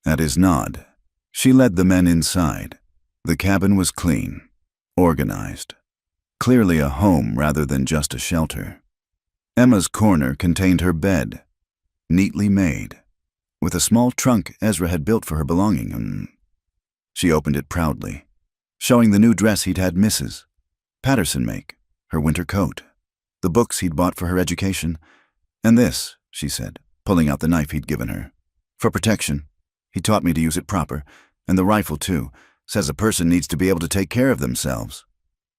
Speaker 1: At his nod, she led the men inside. The cabin was clean, organized, clearly a home rather than just a shelter. Emma's corner contained her bed, neatly made, with a small trunk Ezra had built for her belongings. She opened it proudly, showing the new dress he'd had Mrs. Patterson make, her winter coat, the books he'd bought for her education, and this, she said, pulling out the knife he'd given her. "For protection. He taught me to use it proper, and the rifle too. Says a person needs to be able to take care of themselves.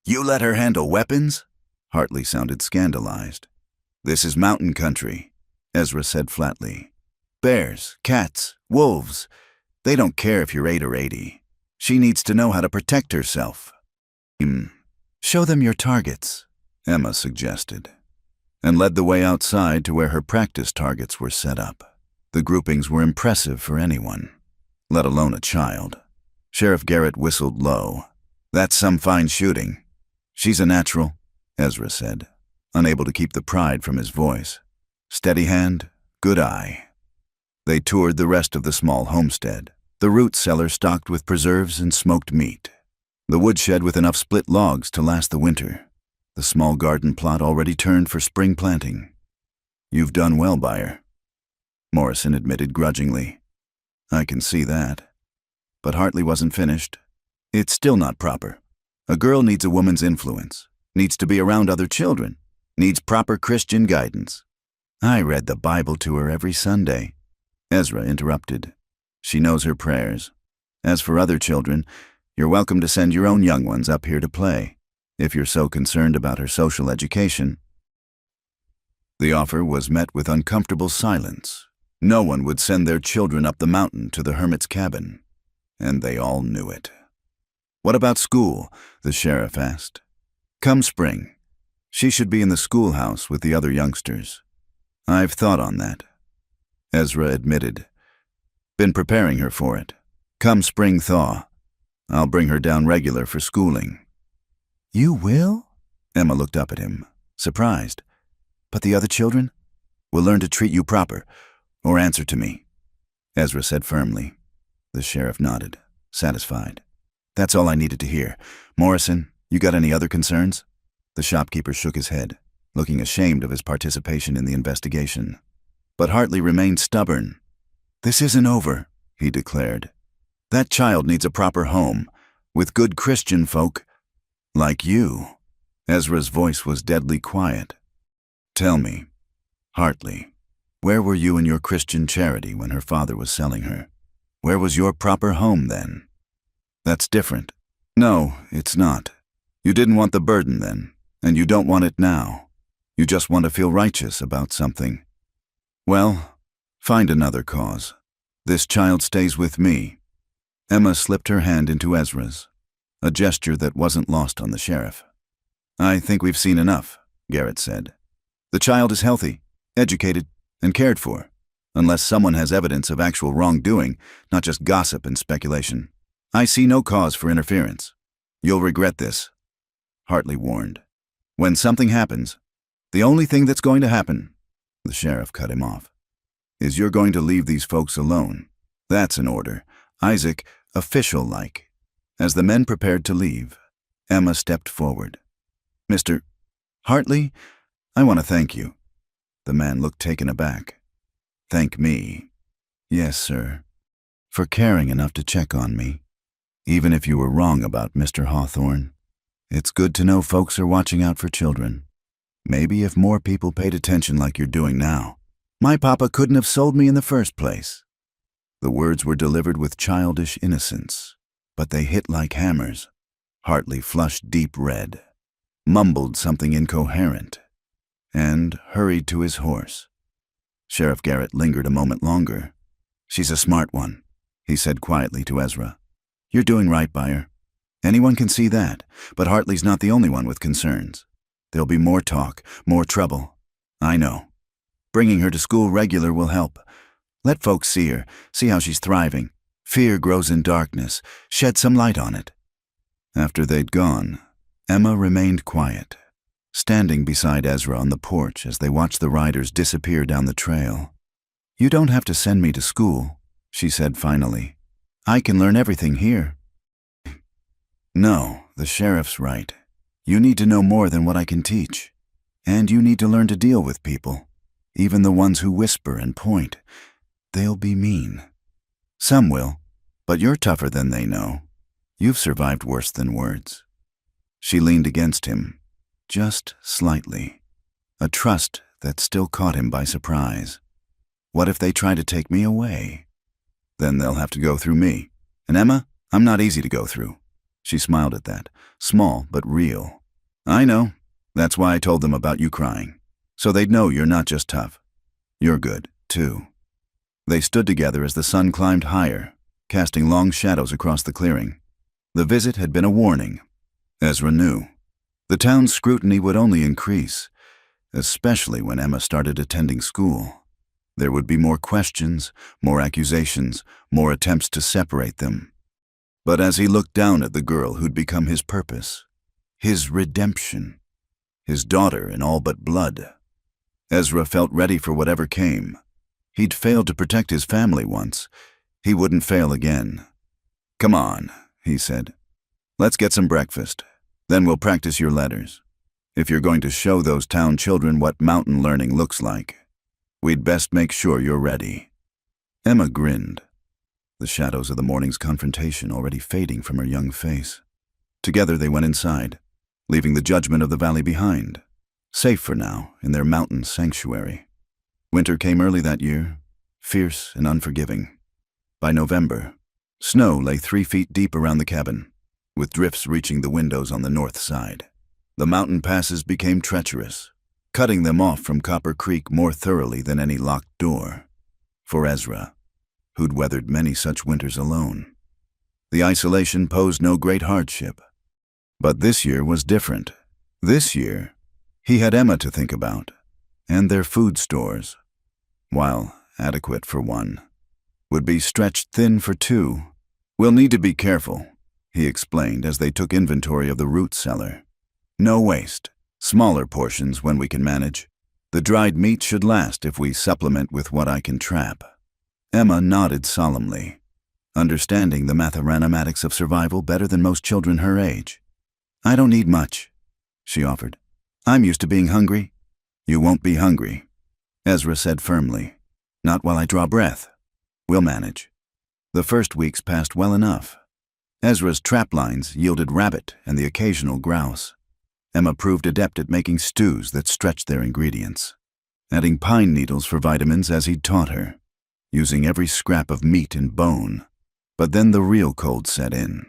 Speaker 1: You let her handle weapons? Hartley sounded scandalized. This is mountain country, Ezra said flatly. Bears, cats, wolves. They don't care if you're 8 or 80. She needs to know how to protect herself. Show them your targets, Emma suggested, and led the way outside to where her practice targets were set up. The groupings were impressive for anyone, let alone a child. Sheriff Garrett whistled low. That's some fine shooting. She's a natural, Ezra said, unable to keep the pride from his voice. Steady hand, good eye. They toured the rest of the small homestead, the root cellar stocked with preserves and smoked meat, the woodshed with enough split logs to last the winter, the small garden plot already turned for spring planting. You've done well, buyer, Morrison admitted grudgingly. I can see that. But Hartley wasn't finished. It's still not proper. A girl needs a woman's influence, needs to be around other children, needs proper Christian guidance. I read the Bible to her every Sunday. Ezra interrupted. She knows her prayers. As for other children, you're welcome to send your own young ones up here to play, if you're so concerned about her social education. The offer was met with uncomfortable silence. No one would send their children up the mountain to the hermit's cabin, and they all knew it. What about school? The sheriff asked. Come spring, she should be in the schoolhouse with the other youngsters. I've thought on that, Ezra admitted. Been preparing her for it. Come spring thaw, I'll bring her down regular for schooling. You will? Emma looked up at him, surprised. But the other children? Will learn to treat you proper, or answer to me, Ezra said firmly. The sheriff nodded, satisfied. That's all I needed to hear. Morrison, you got any other concerns? The shopkeeper shook his head, looking ashamed of his participation in the investigation. But Hartley remained stubborn. This isn't over, he declared. That child needs a proper home, with good Christian folk like you. Ezra's voice was deadly quiet. Tell me, Hartley, where were you in your Christian charity when her father was selling her? Where was your proper home then? That's different. No, it's not. You didn't want the burden then, and you don't want it now. You just want to feel righteous about something. Well, find another cause. This child stays with me. Emma slipped her hand into Ezra's, a gesture that wasn't lost on the sheriff. I think we've seen enough, Garrett said. The child is healthy, educated, and cared for, unless someone has evidence of actual wrongdoing, not just gossip and speculation. I see no cause for interference. You'll regret this, Hartley warned. When something happens, the only thing that's going to happen, the sheriff cut him off, is you're going to leave these folks alone. That's an order. Isaac, official-like. As the men prepared to leave, Emma stepped forward. Mr. Hartley, I want to thank you. The man looked taken aback. Thank me? Yes, sir. For caring enough to check on me. Even if you were wrong about Mr. Hawthorne, it's good to know folks are watching out for children. Maybe if more people paid attention like you're doing now, my papa couldn't have sold me in the first place. The words were delivered with childish innocence, but they hit like hammers. Hartley flushed deep red, mumbled something incoherent, and hurried to his horse. Sheriff Garrett lingered a moment longer. She's a smart one, he said quietly to Ezra. You're doing right by her. Anyone can see that, but Hartley's not the only one with concerns. There'll be more talk, more trouble. I know. Bringing her to school regular will help. Let folks see her, see how she's thriving. Fear grows in darkness. Shed some light on it. After they'd gone, Emma remained quiet, standing beside Ezra on the porch as they watched the riders disappear down the trail. You don't have to send me to school, she said finally. I can learn everything here. No, the sheriff's right. You need to know more than what I can teach. And you need to learn to deal with people, even the ones who whisper and point. They'll be mean. Some will, but you're tougher than they know. You've survived worse than words. She leaned against him, just slightly, a trust that still caught him by surprise. What if they try to take me away? Then they'll have to go through me. And Emma, I'm not easy to go through. She smiled at that, small but real. I know. That's why I told them about you crying. So they'd know you're not just tough. You're good, too. They stood together as the sun climbed higher, casting long shadows across the clearing. The visit had been a warning. Ezra knew. The town's scrutiny would only increase, especially when Emma started attending school. There would be more questions, more accusations, more attempts to separate them. But as he looked down at the girl who'd become his purpose, his redemption, his daughter in all but blood, Ezra felt ready for whatever came. He'd failed to protect his family once. He wouldn't fail again. Come on, he said. Let's get some breakfast. Then we'll practice your letters. If you're going to show those town children what mountain learning looks like, we'd best make sure you're ready. Emma grinned, the shadows of the morning's confrontation already fading from her young face. Together they went inside, leaving the judgment of the valley behind, safe for now in their mountain sanctuary. Winter came early that year, fierce and unforgiving. By November, snow lay 3 feet deep around the cabin, with drifts reaching the windows on the north side. The mountain passes became treacherous, cutting them off from Copper Creek more thoroughly than any locked door. For Ezra, who'd weathered many such winters alone, the isolation posed no great hardship. But this year was different. This year, he had Emma to think about, and their food stores, while adequate for one, would be stretched thin for two. We'll need to be careful, he explained as they took inventory of the root cellar. No waste, smaller portions when we can manage. The dried meat should last if we supplement with what I can trap. Emma nodded solemnly, understanding the mathematics of survival better than most children her age. I don't need much, she offered. I'm used to being hungry. You won't be hungry, Ezra said firmly. Not while I draw breath. We'll manage. The first weeks passed well enough. Ezra's trap lines yielded rabbit and the occasional grouse. Emma proved adept at making stews that stretched their ingredients, adding pine needles for vitamins as he'd taught her, using every scrap of meat and bone. But then the real cold set in.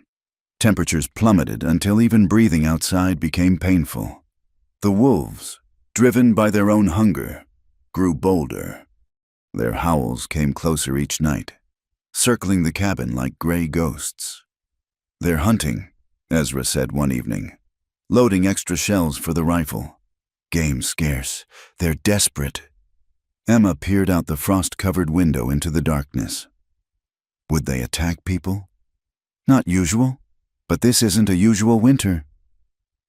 Speaker 1: Temperatures plummeted until even breathing outside became painful. The wolves, driven by their own hunger, grew bolder. Their howls came closer each night, circling the cabin like gray ghosts. They're hunting, Ezra said one evening, loading extra shells for the rifle. Game scarce. They're desperate. Emma peered out the frost-covered window into the darkness. Would they attack people? Not usual, but this isn't a usual winter.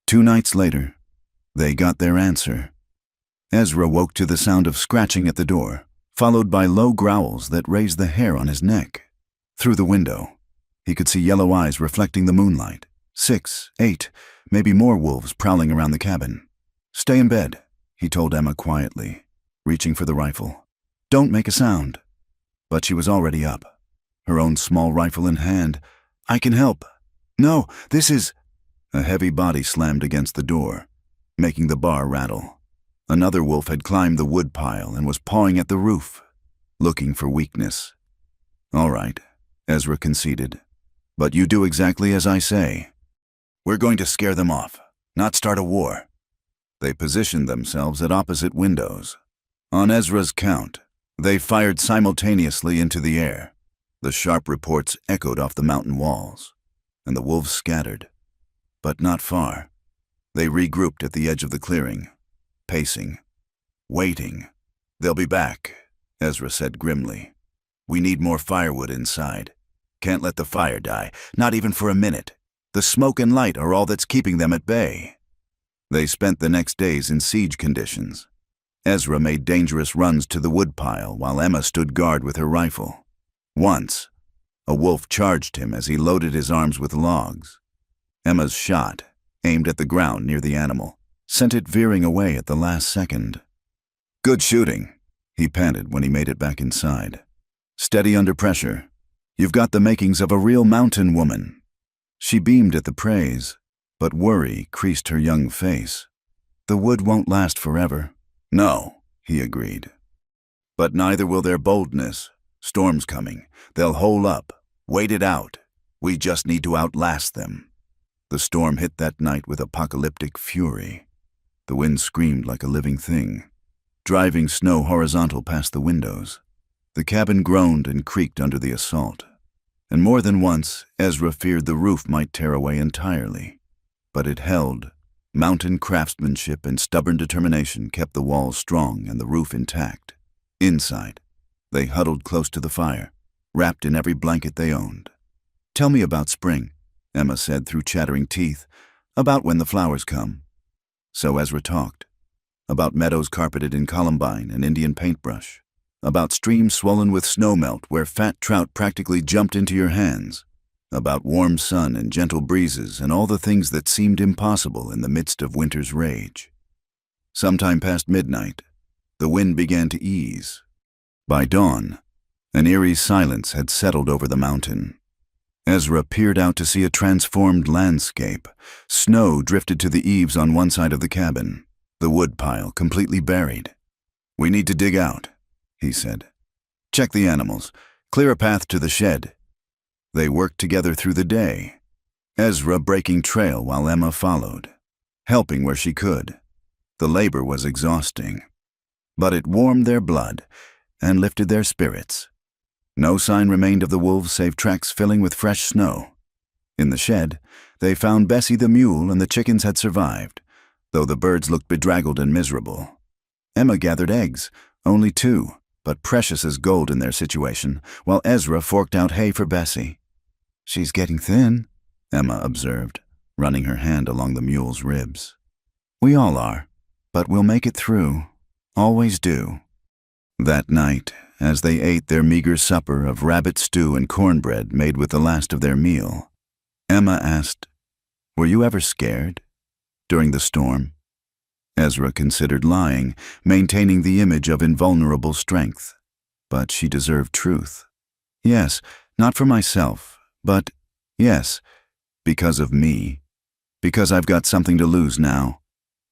Speaker 1: 2 nights later, they got their answer. Ezra woke to the sound of scratching at the door, followed by low growls that raised the hair on his neck. Through the window, he could see yellow eyes reflecting the moonlight. 6, 8, maybe more wolves prowling around the cabin. Stay in bed, he told Emma quietly, reaching for the rifle. Don't make a sound. But she was already up, her own small rifle in hand. I can help. No, this is... A heavy body slammed against the door, making the bar rattle. Another wolf had climbed the wood pile and was pawing at the roof, looking for weakness. All right, Ezra conceded. But you do exactly as I say. We're going to scare them off, not start a war. They positioned themselves at opposite windows. On Ezra's count, they fired simultaneously into the air. The sharp reports echoed off the mountain walls, and the wolves scattered. But not far. They regrouped at the edge of the clearing, pacing, waiting. They'll be back, Ezra said grimly. We need more firewood inside. Can't let the fire die, not even for a minute. The smoke and light are all that's keeping them at bay. They spent the next days in siege conditions. Ezra made dangerous runs to the woodpile while Emma stood guard with her rifle. Once, a wolf charged him as he loaded his arms with logs. Emma's shot, aimed at the ground near the animal, sent it veering away at the last second. Good shooting, he panted when he made it back inside. Steady under pressure. You've got the makings of a real mountain woman. She beamed at the praise, but worry creased her young face. The wood won't last forever. No, he agreed. But neither will their boldness. Storm's coming. They'll hole up, wait it out. We just need to outlast them. The storm hit that night with apocalyptic fury. The wind screamed like a living thing, driving snow horizontal past the windows. The cabin groaned and creaked under the assault. And more than once, Ezra feared the roof might tear away entirely. But it held. Mountain craftsmanship and stubborn determination kept the walls strong and the roof intact. Inside, they huddled close to the fire, wrapped in every blanket they owned. "Tell me about spring," Emma said through chattering teeth, "about when the flowers come." So Ezra talked. About meadows carpeted in columbine and Indian paintbrush. About streams swollen with snowmelt where fat trout practically jumped into your hands. About warm sun and gentle breezes and all the things that seemed impossible in the midst of winter's rage. Sometime past midnight, the wind began to ease. By dawn, an eerie silence had settled over the mountain. Ezra peered out to see a transformed landscape. Snow drifted to the eaves on one side of the cabin, the woodpile completely buried. "We need to dig out," he said. "Check the animals. Clear a path to the shed." They worked together through the day, Ezra breaking trail while Emma followed, helping where she could. The labor was exhausting, but it warmed their blood and lifted their spirits. No sign remained of the wolves save tracks filling with fresh snow. In the shed, they found Bessie the mule and the chickens had survived, though the birds looked bedraggled and miserable. Emma gathered eggs, only 2, but precious as gold in their situation, while Ezra forked out hay for Bessie. "She's getting thin," Emma observed, running her hand along the mule's ribs. "We all are, but we'll make it through. Always do." That night, as they ate their meager supper of rabbit stew and cornbread made with the last of their meal, Emma asked, "Were you ever scared during the storm?" Ezra considered lying, maintaining the image of invulnerable strength. But she deserved truth. "Yes, not for myself, but yes, because of me. Because I've got something to lose now.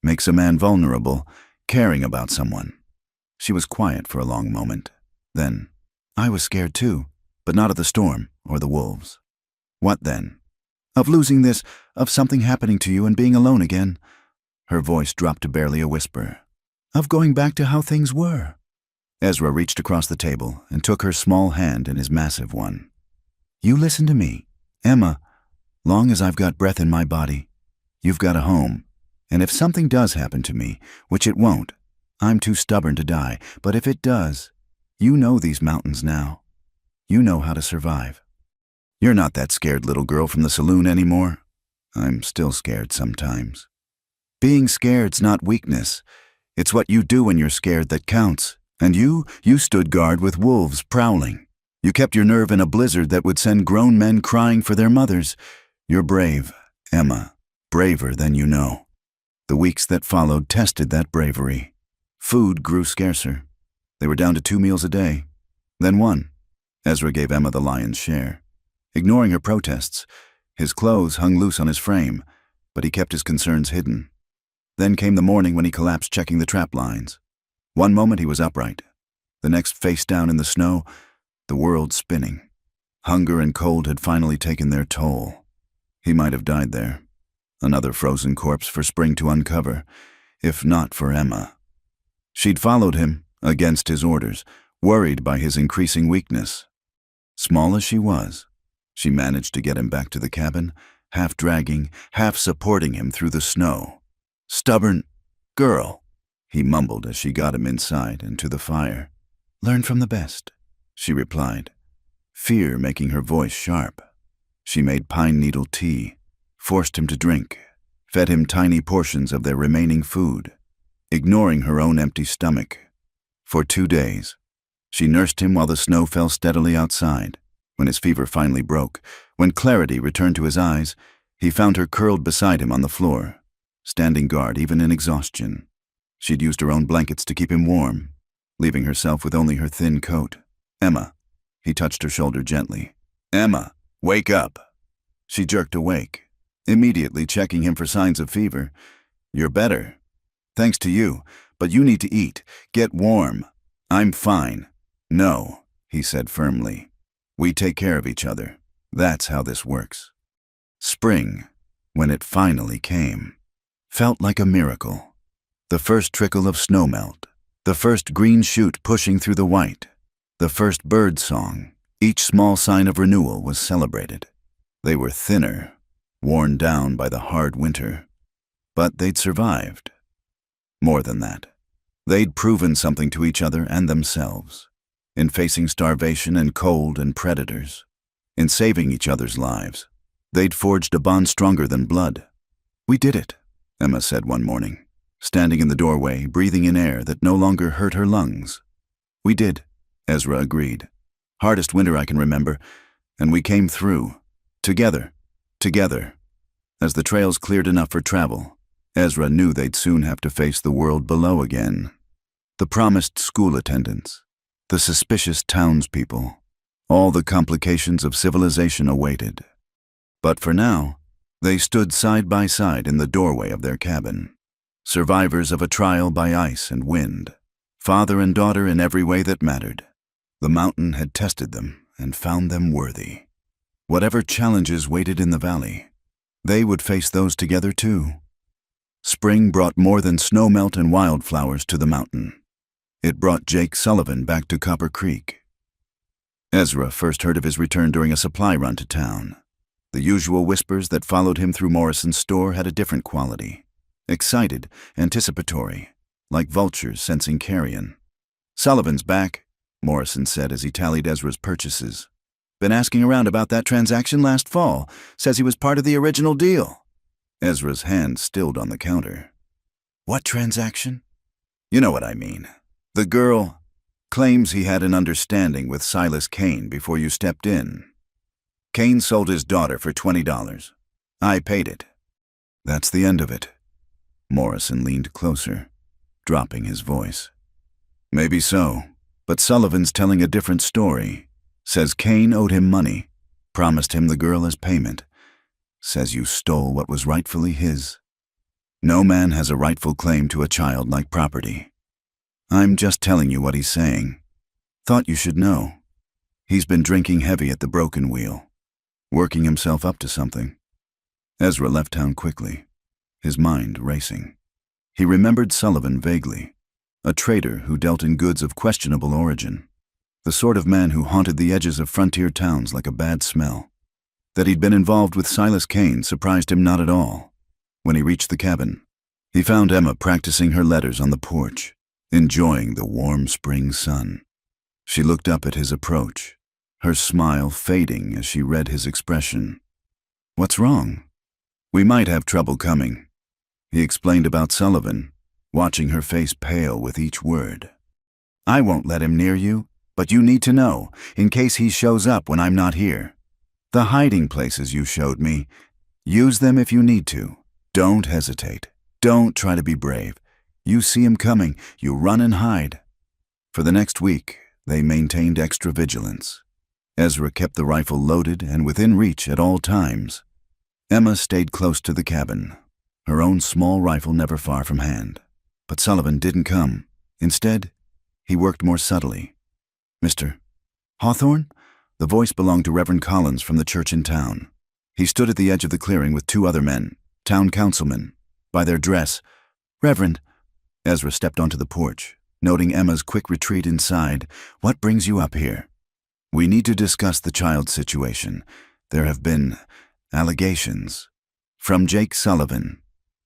Speaker 1: Makes a man vulnerable, caring about someone." She was quiet for a long moment. Then, "I was scared too, but not of the storm or the wolves." "What then?" "Of losing this, of something happening to you and being alone again." Her voice dropped to barely a whisper. "Of going back to how things were." Ezra reached across the table and took her small hand in his massive one. "You listen to me, Emma. Long as I've got breath in my body, you've got a home. And if something does happen to me, which it won't, I'm too stubborn to die, but if it does, you know these mountains now. You know how to survive. You're not that scared little girl from the saloon anymore." "I'm still scared sometimes." "Being scared's not weakness. It's what you do when you're scared that counts. And you stood guard with wolves prowling. You kept your nerve in a blizzard that would send grown men crying for their mothers. You're brave, Emma, braver than you know." The weeks that followed tested that bravery. Food grew scarcer. They were down to 2 meals a day. Then 1. Ezra gave Emma the lion's share. Ignoring her protests, his clothes hung loose on his frame, but he kept his concerns hidden. Then came the morning when he collapsed checking the trap lines. One moment he was upright, the next face down in the snow, the world spinning. Hunger and cold had finally taken their toll. He might have died there, another frozen corpse for spring to uncover, if not for Emma. She'd followed him, against his orders, worried by his increasing weakness. Small as she was, she managed to get him back to the cabin, half dragging, half supporting him through the snow. "Stubborn girl," he mumbled as she got him inside and to the fire. "Learn from the best," she replied, fear making her voice sharp. She made pine needle tea, forced him to drink, fed him tiny portions of their remaining food, ignoring her own empty stomach. For 2 days, she nursed him while the snow fell steadily outside. When his fever finally broke, when clarity returned to his eyes, he found her curled beside him on the floor, standing guard even in exhaustion. She'd used her own blankets to keep him warm, leaving herself with only her thin coat. "Emma," he touched her shoulder gently. "Emma, wake up." She jerked awake, immediately checking him for signs of fever. "You're better. Thanks to you, but you need to eat. Get warm." "I'm fine." "No," he said firmly. "We take care of each other. That's how this works. Spring, when it finally came, felt like a miracle. The first trickle of snowmelt, the first green shoot pushing through the white, the first bird song, each small sign of renewal was celebrated. They were thinner, worn down by the hard winter, but they'd survived. More than that, they'd proven something to each other and themselves, in facing starvation and cold and predators, in saving each other's lives. They'd forged a bond stronger than blood. "We did it," Emma said one morning, standing in the doorway, breathing in air that no longer hurt her lungs. "We did," Ezra agreed. "Hardest winter I can remember, and we came through. Together. As the trails cleared enough for travel, Ezra knew they'd soon have to face the world below again. The promised school attendants, the suspicious townspeople, all the complications of civilization awaited. But for now, they stood side by side in the doorway of their cabin, survivors of a trial by ice and wind, father and daughter in every way that mattered. The mountain had tested them and found them worthy. Whatever challenges waited in the valley, they would face those together too. Spring brought more than snowmelt and wildflowers to the mountain. It brought Jake Sullivan back to Copper Creek. Ezra first heard of his return during a supply run to town. The usual whispers that followed him through Morrison's store had a different quality. Excited, anticipatory, like vultures sensing carrion. "Sullivan's back," Morrison said as he tallied Ezra's purchases. "Been asking around about that transaction last fall. Says he was part of the original deal." Ezra's hand stilled on the counter. "What transaction?" "You know what I mean. The girl claims he had an understanding with Silas Kane before you stepped in. Kane sold his daughter for $20. I paid it." "That's the end of it." Morrison leaned closer, dropping his voice. "Maybe so, but Sullivan's telling a different story. Says Kane owed him money, promised him the girl as payment. Says you stole what was rightfully his. No man has a rightful claim to a child-like property. I'm just telling you what he's saying. Thought you should know. He's been drinking heavy at the Broken Wheel, working himself up to something." Ezra left town quickly, his mind racing. He remembered Sullivan vaguely, a trader who dealt in goods of questionable origin, the sort of man who haunted the edges of frontier towns like a bad smell. That he'd been involved with Silas Kane surprised him not at all. When he reached the cabin, he found Emma practicing her letters on the porch, enjoying the warm spring sun. She looked up at his approach, her smile fading as she read his expression. "What's wrong?" "We might have trouble coming." He explained about Sullivan, watching her face pale with each word. "I won't let him near you, but you need to know, in case he shows up when I'm not here. The hiding places you showed me, use them if you need to. Don't hesitate. Don't try to be brave. You see him coming, you run and hide." For the next week, they maintained extra vigilance. Ezra kept the rifle loaded and within reach at all times. Emma stayed close to the cabin, her own small rifle never far from hand. But Sullivan didn't come. Instead, he worked more subtly. "Mr. Hawthorne?" The voice belonged to Reverend Collins from the church in town. He stood at the edge of the clearing with two other men, town councilmen. By their dress, "Reverend," Ezra stepped onto the porch, noting Emma's quick retreat inside. "What brings you up here?" "We need to discuss the child's situation. There have been allegations from Jake Sullivan,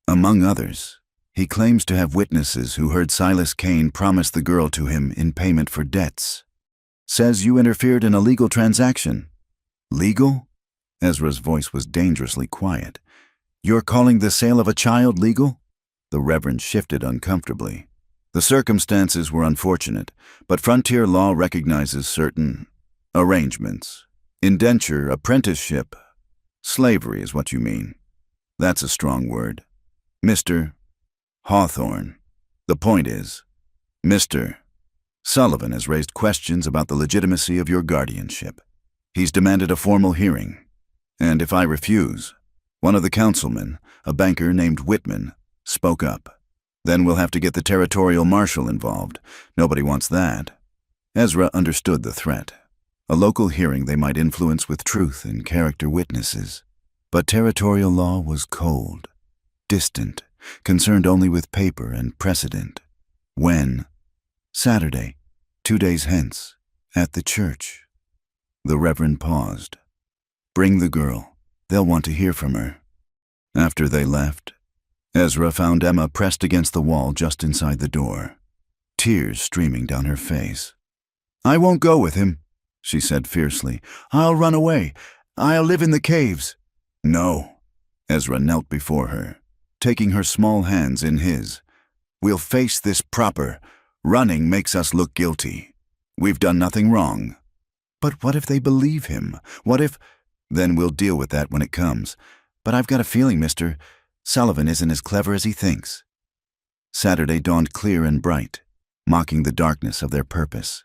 Speaker 1: among others. He claims to have witnesses who heard Silas Kane promise the girl to him in payment for debts. Says you interfered in a legal transaction." "Legal?" Ezra's voice was dangerously quiet. "You're calling the sale of a child legal?" The Reverend shifted uncomfortably. "The circumstances were unfortunate, but frontier law recognizes certain arrangements. Indenture, apprenticeship. Slavery is what you mean. That's a strong word. Mr. Hawthorne. The point is, Mr. Sullivan has raised questions about the legitimacy of your guardianship. He's demanded a formal hearing. And if I refuse, one of the councilmen, a banker named Whitman, spoke up. Then we'll have to get the territorial marshal involved. Nobody wants that." Ezra understood the threat. A local hearing they might influence with truth and character witnesses. But territorial law was cold, distant, concerned only with paper and precedent. When? Saturday, 2 days hence, at the church. The Reverend paused. Bring the girl. They'll want to hear from her. After they left, Ezra found Emma pressed against the wall just inside the door, tears streaming down her face. I won't go with him, she said fiercely. I'll run away. I'll live in the caves. No. Ezra knelt before her, taking her small hands in his. We'll face this proper. Running makes us look guilty. We've done nothing wrong. But what if they believe him? What if... Then we'll deal with that when it comes. But I've got a feeling, Mr. Sullivan isn't as clever as he thinks. Saturday dawned clear and bright, mocking the darkness of their purpose.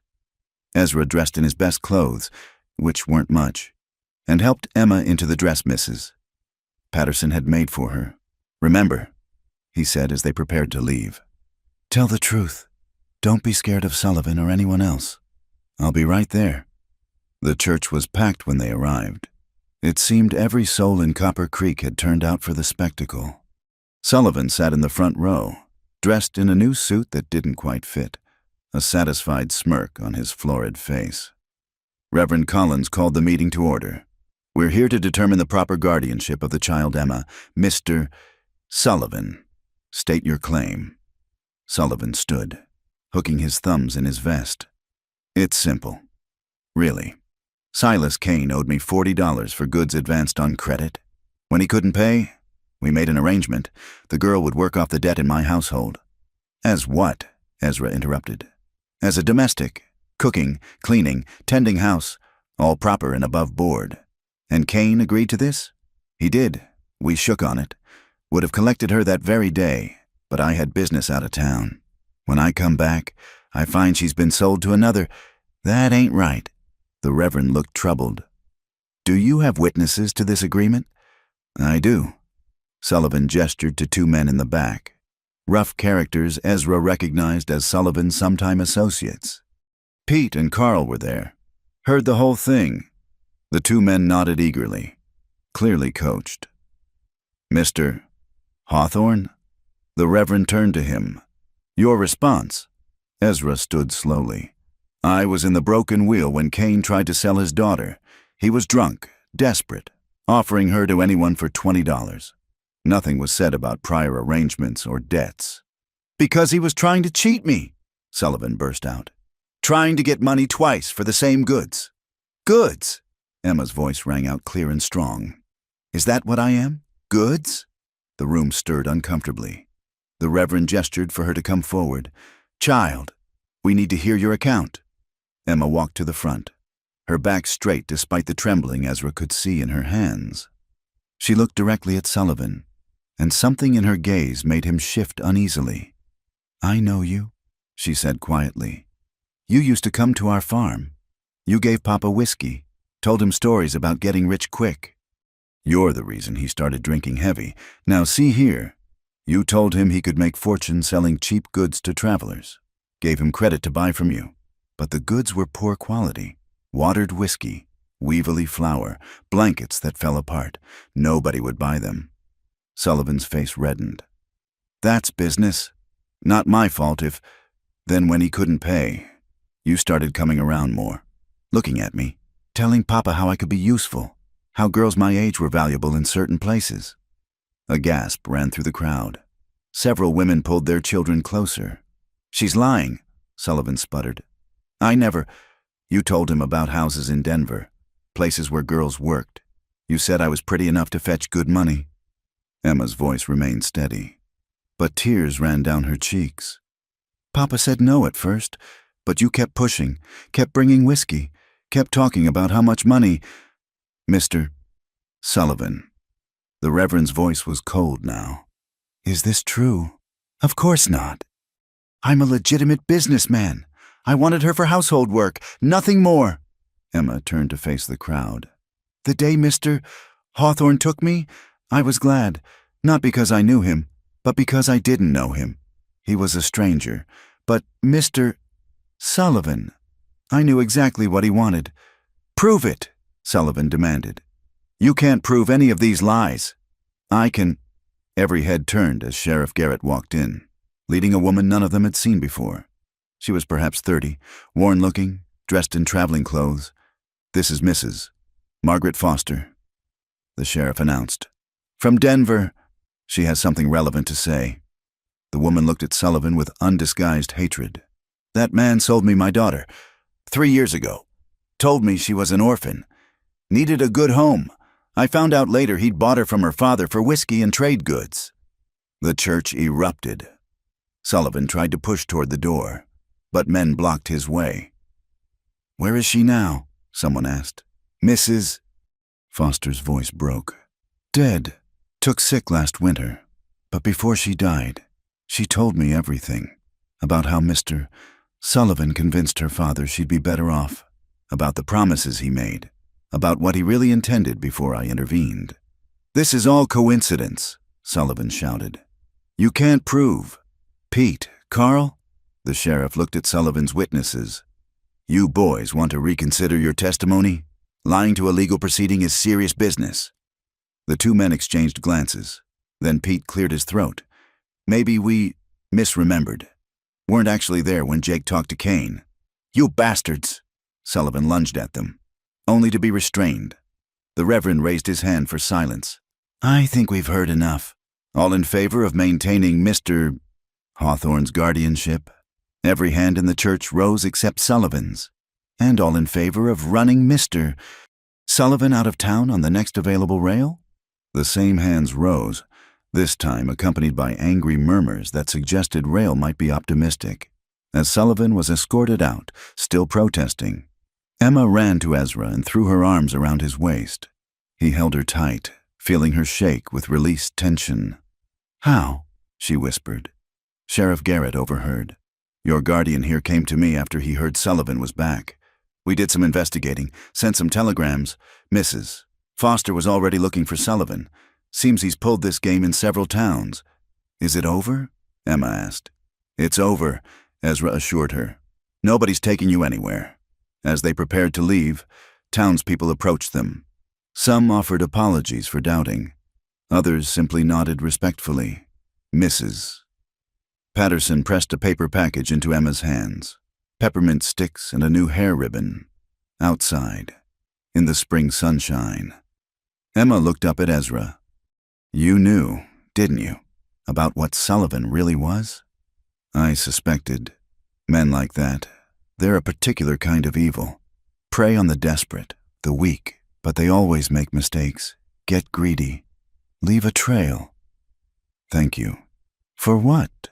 Speaker 1: Ezra dressed in his best clothes, which weren't much, and helped Emma into the dress misses Patterson had made for her. Remember, he said as they prepared to leave. Tell the truth. Don't be scared of Sullivan or anyone else. I'll be right there. The church was packed when they arrived. It seemed every soul in Copper Creek had turned out for the spectacle. Sullivan sat in the front row, dressed in a new suit that didn't quite fit, a satisfied smirk on his florid face. Reverend Collins called the meeting to order. We're here to determine the proper guardianship of the child Emma. Mr. Sullivan, state your claim. Sullivan stood, hooking his thumbs in his vest. It's simple. Really. Silas Kane owed me $40 for goods advanced on credit. When he couldn't pay, we made an arrangement. The girl would work off the debt in my household. As what? Ezra interrupted. As a domestic. Cooking, cleaning, tending house, all proper and above board. And Kane agreed to this? He did. We shook on it. Would have collected her that very day, but I had business out of town. When I come back, I find she's been sold to another. That ain't right. The Reverend looked troubled. Do you have witnesses to this agreement? I do. Sullivan gestured to 2 men in the back. Rough characters Ezra recognized as Sullivan's sometime associates. Pete and Carl were there. Heard the whole thing. The 2 men nodded eagerly, clearly coached. Mr. Hawthorne? The Reverend turned to him. Your response? Ezra stood slowly. I was in the broken wheel when Kane tried to sell his daughter. He was drunk, desperate, offering her to anyone for $20. Nothing was said about prior arrangements or debts. Because he was trying to cheat me, Sullivan burst out. Trying to get money twice for the same goods. Goods? Emma's voice rang out clear and strong. Is that what I am? Goods? The room stirred uncomfortably. The Reverend gestured for her to come forward. Child, we need to hear your account. Emma walked to the front, her back straight despite the trembling Ezra could see in her hands. She looked directly at Sullivan, and something in her gaze made him shift uneasily. I know you, she said quietly. You used to come to our farm. You gave Papa whiskey, told him stories about getting rich quick. You're the reason he started drinking heavy. Now see here. You told him he could make fortune selling cheap goods to travelers, gave him credit to buy from you. But the goods were poor quality. Watered whiskey, weevily flour, blankets that fell apart. Nobody would buy them. Sullivan's face reddened. That's business. Not my fault if... Then when he couldn't pay, you started coming around more, looking at me, telling Papa how I could be useful, how girls my age were valuable in certain places. A gasp ran through the crowd. Several women pulled their children closer. She's lying, Sullivan sputtered. I never... You told him about houses in Denver, places where girls worked. You said I was pretty enough to fetch good money. Emma's voice remained steady, but tears ran down her cheeks. Papa said no at first, but you kept pushing, kept bringing whiskey, kept talking about how much money... Mr. Sullivan. The Reverend's voice was cold now. Is this true? Of course not. I'm a legitimate businessman. I wanted her for household work, nothing more. Emma turned to face the crowd. The day Mr. Hawthorne took me, I was glad, not because I knew him, but because I didn't know him. He was a stranger. But Mr. Sullivan, I knew exactly what he wanted. "Prove it," Sullivan demanded. "You can't prove any of these lies." "I can." Every head turned as Sheriff Garrett walked in, leading a woman none of them had seen before. She was perhaps 30, worn-looking, dressed in traveling clothes. "This is Mrs. Margaret Foster," the sheriff announced. "From Denver." "She has something relevant to say." The woman looked at Sullivan with undisguised hatred. "That man sold me my daughter 3 years ago. Told me she was an orphan. Needed a good home. I found out later he'd bought her from her father for whiskey and trade goods." The church erupted. Sullivan tried to push toward the door, but men blocked his way. "Where is she now?" someone asked. "Mrs. Foster's voice broke. "Dead. Took sick last winter. But before she died, she told me everything. About how Mr. Sullivan convinced her father she'd be better off. About the promises he made. About what he really intended before I intervened." "This is all coincidence," Sullivan shouted. "You can't prove." "Pete, Carl?" The sheriff looked at Sullivan's witnesses. "You boys want to reconsider your testimony? Lying to a legal proceeding is serious business." The two men exchanged glances. Then Pete cleared his throat. "Maybe we misremembered. Weren't actually there when Jake talked to Kane." "You bastards!" Sullivan lunged at them, only to be restrained. The Reverend raised his hand for silence. "I think we've heard enough. All in favor of maintaining Mr. Hawthorne's guardianship?" Every hand in the church rose except Sullivan's. "And all in favor of running Mr. Sullivan out of town on the next available rail?" The same hands rose, this time accompanied by angry murmurs that suggested Rail might be optimistic. As Sullivan was escorted out, still protesting, Emma ran to Ezra and threw her arms around his waist. He held her tight, feeling her shake with released tension. "How?" she whispered. Sheriff Garrett overheard. "Your guardian here came to me after he heard Sullivan was back. We did some investigating, sent some telegrams. Mrs. Foster was already looking for Sullivan. Seems he's pulled this game in several towns." "Is it over?" Emma asked. "It's over," Ezra assured her. "Nobody's taking you anywhere." As they prepared to leave, townspeople approached them. Some offered apologies for doubting. Others simply nodded respectfully. "Mrs." Patterson pressed a paper package into Emma's hands. Peppermint sticks and a new hair ribbon. Outside, in the spring sunshine. Emma looked up at Ezra. "You knew, didn't you, about what Sullivan really was?" "I suspected. Men like that, they're a particular kind of evil. Prey on the desperate, the weak, but they always make mistakes, get greedy, leave a trail." "Thank you." "For what?"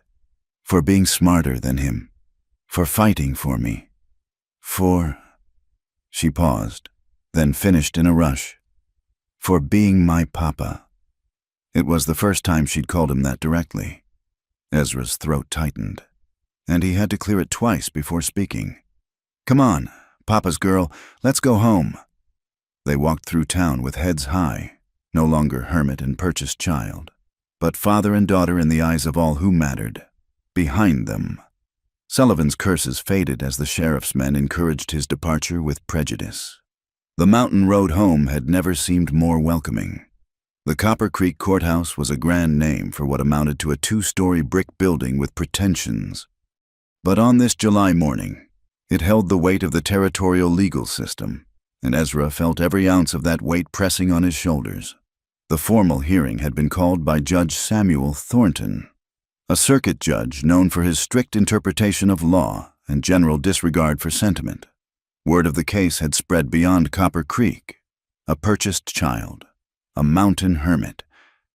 Speaker 1: "For being smarter than him. For fighting for me. For—" She paused, then finished in a rush. "For being my papa." It was the first time she'd called him that directly. Ezra's throat tightened, and he had to clear it twice before speaking. "Come on, Papa's girl, let's go home." They walked through town with heads high, no longer hermit and purchased child, but father and daughter in the eyes of all who mattered. Behind them. Sullivan's curses faded as the sheriff's men encouraged his departure with prejudice. The mountain road home had never seemed more welcoming. The Copper Creek Courthouse was a grand name for what amounted to a 2-story brick building with pretensions. But on this July morning, it held the weight of the territorial legal system, and Ezra felt every ounce of that weight pressing on his shoulders. The formal hearing had been called by Judge Samuel Thornton, a circuit judge known for his strict interpretation of law and general disregard for sentiment. Word of the case had spread beyond Copper Creek. A purchased child, a mountain hermit,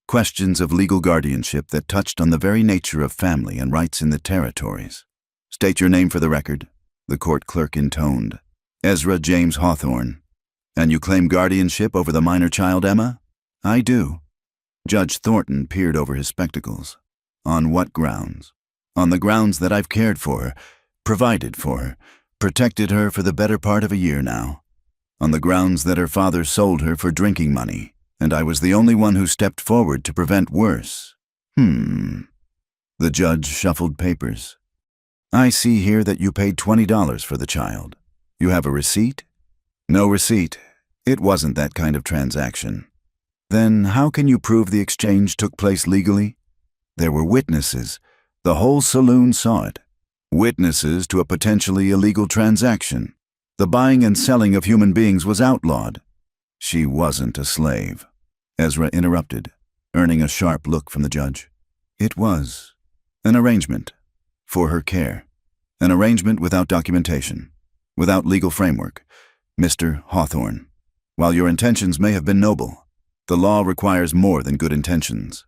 Speaker 1: questions of legal guardianship that touched on the very nature of family and rights in the territories. "State your name for the record," the court clerk intoned. "Ezra James Hawthorne." "And you claim guardianship over the minor child, Emma?" "I do." Judge Thornton peered over his spectacles. "On what grounds?" "On the grounds that I've cared for her, provided for her, protected her for the better part of a year now. On the grounds that her father sold her for drinking money, and I was the only one who stepped forward to prevent worse." The judge shuffled papers. "I see here that you paid $20 for the child. You have a receipt?" No receipt. It wasn't that kind of transaction. Then how can you prove the exchange took place legally? There were witnesses. The whole saloon saw it. Witnesses to a potentially illegal transaction. The buying and selling of human beings was outlawed. She wasn't a slave. Ezra interrupted, earning a sharp look from the judge. It was an arrangement for her care. An arrangement without documentation, without legal framework. Mr. Hawthorne, while your intentions may have been noble, the law requires more than good intentions.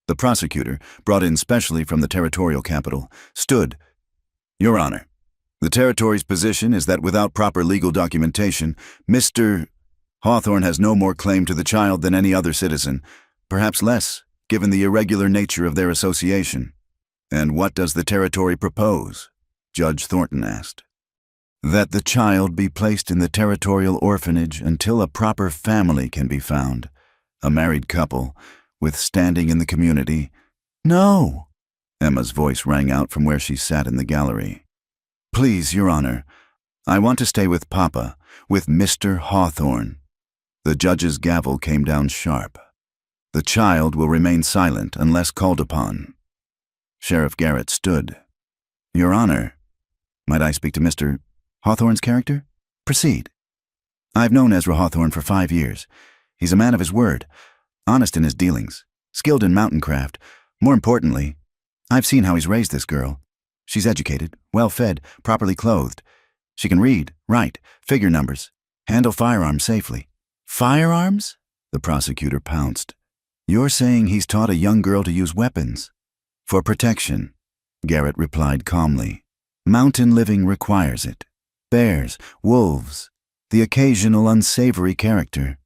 Speaker 1: The prosecutor, brought in specially from the territorial capital, stood. Your Honor, the territory's position is that without proper legal documentation, Mr. Hawthorne has no more claim to the child than any other citizen, perhaps less, given the irregular nature of their association. And what does the territory propose? Judge Thornton asked. That the child be placed in the territorial orphanage until a proper family can be found, a married couple, with standing in the community. No! Emma's voice rang out from where she sat in the gallery. Please, Your Honor, I want to stay with Papa, with Mr. Hawthorne. The judge's gavel came down sharp. The child will remain silent unless called upon. Sheriff Garrett stood. Your Honor, might I speak to Mr. Hawthorne's character? Proceed. I've known Ezra Hawthorne for 5 years. He's a man of his word, honest in his dealings, skilled in mountain craft. More importantly, I've seen how he's raised this girl. She's educated, well-fed, properly clothed. She can read, write, figure numbers, handle firearms safely. Firearms? The prosecutor pounced. You're saying he's taught a young girl to use weapons? For protection, Garrett replied calmly. Mountain living requires it. Bears, wolves, the occasional unsavory character.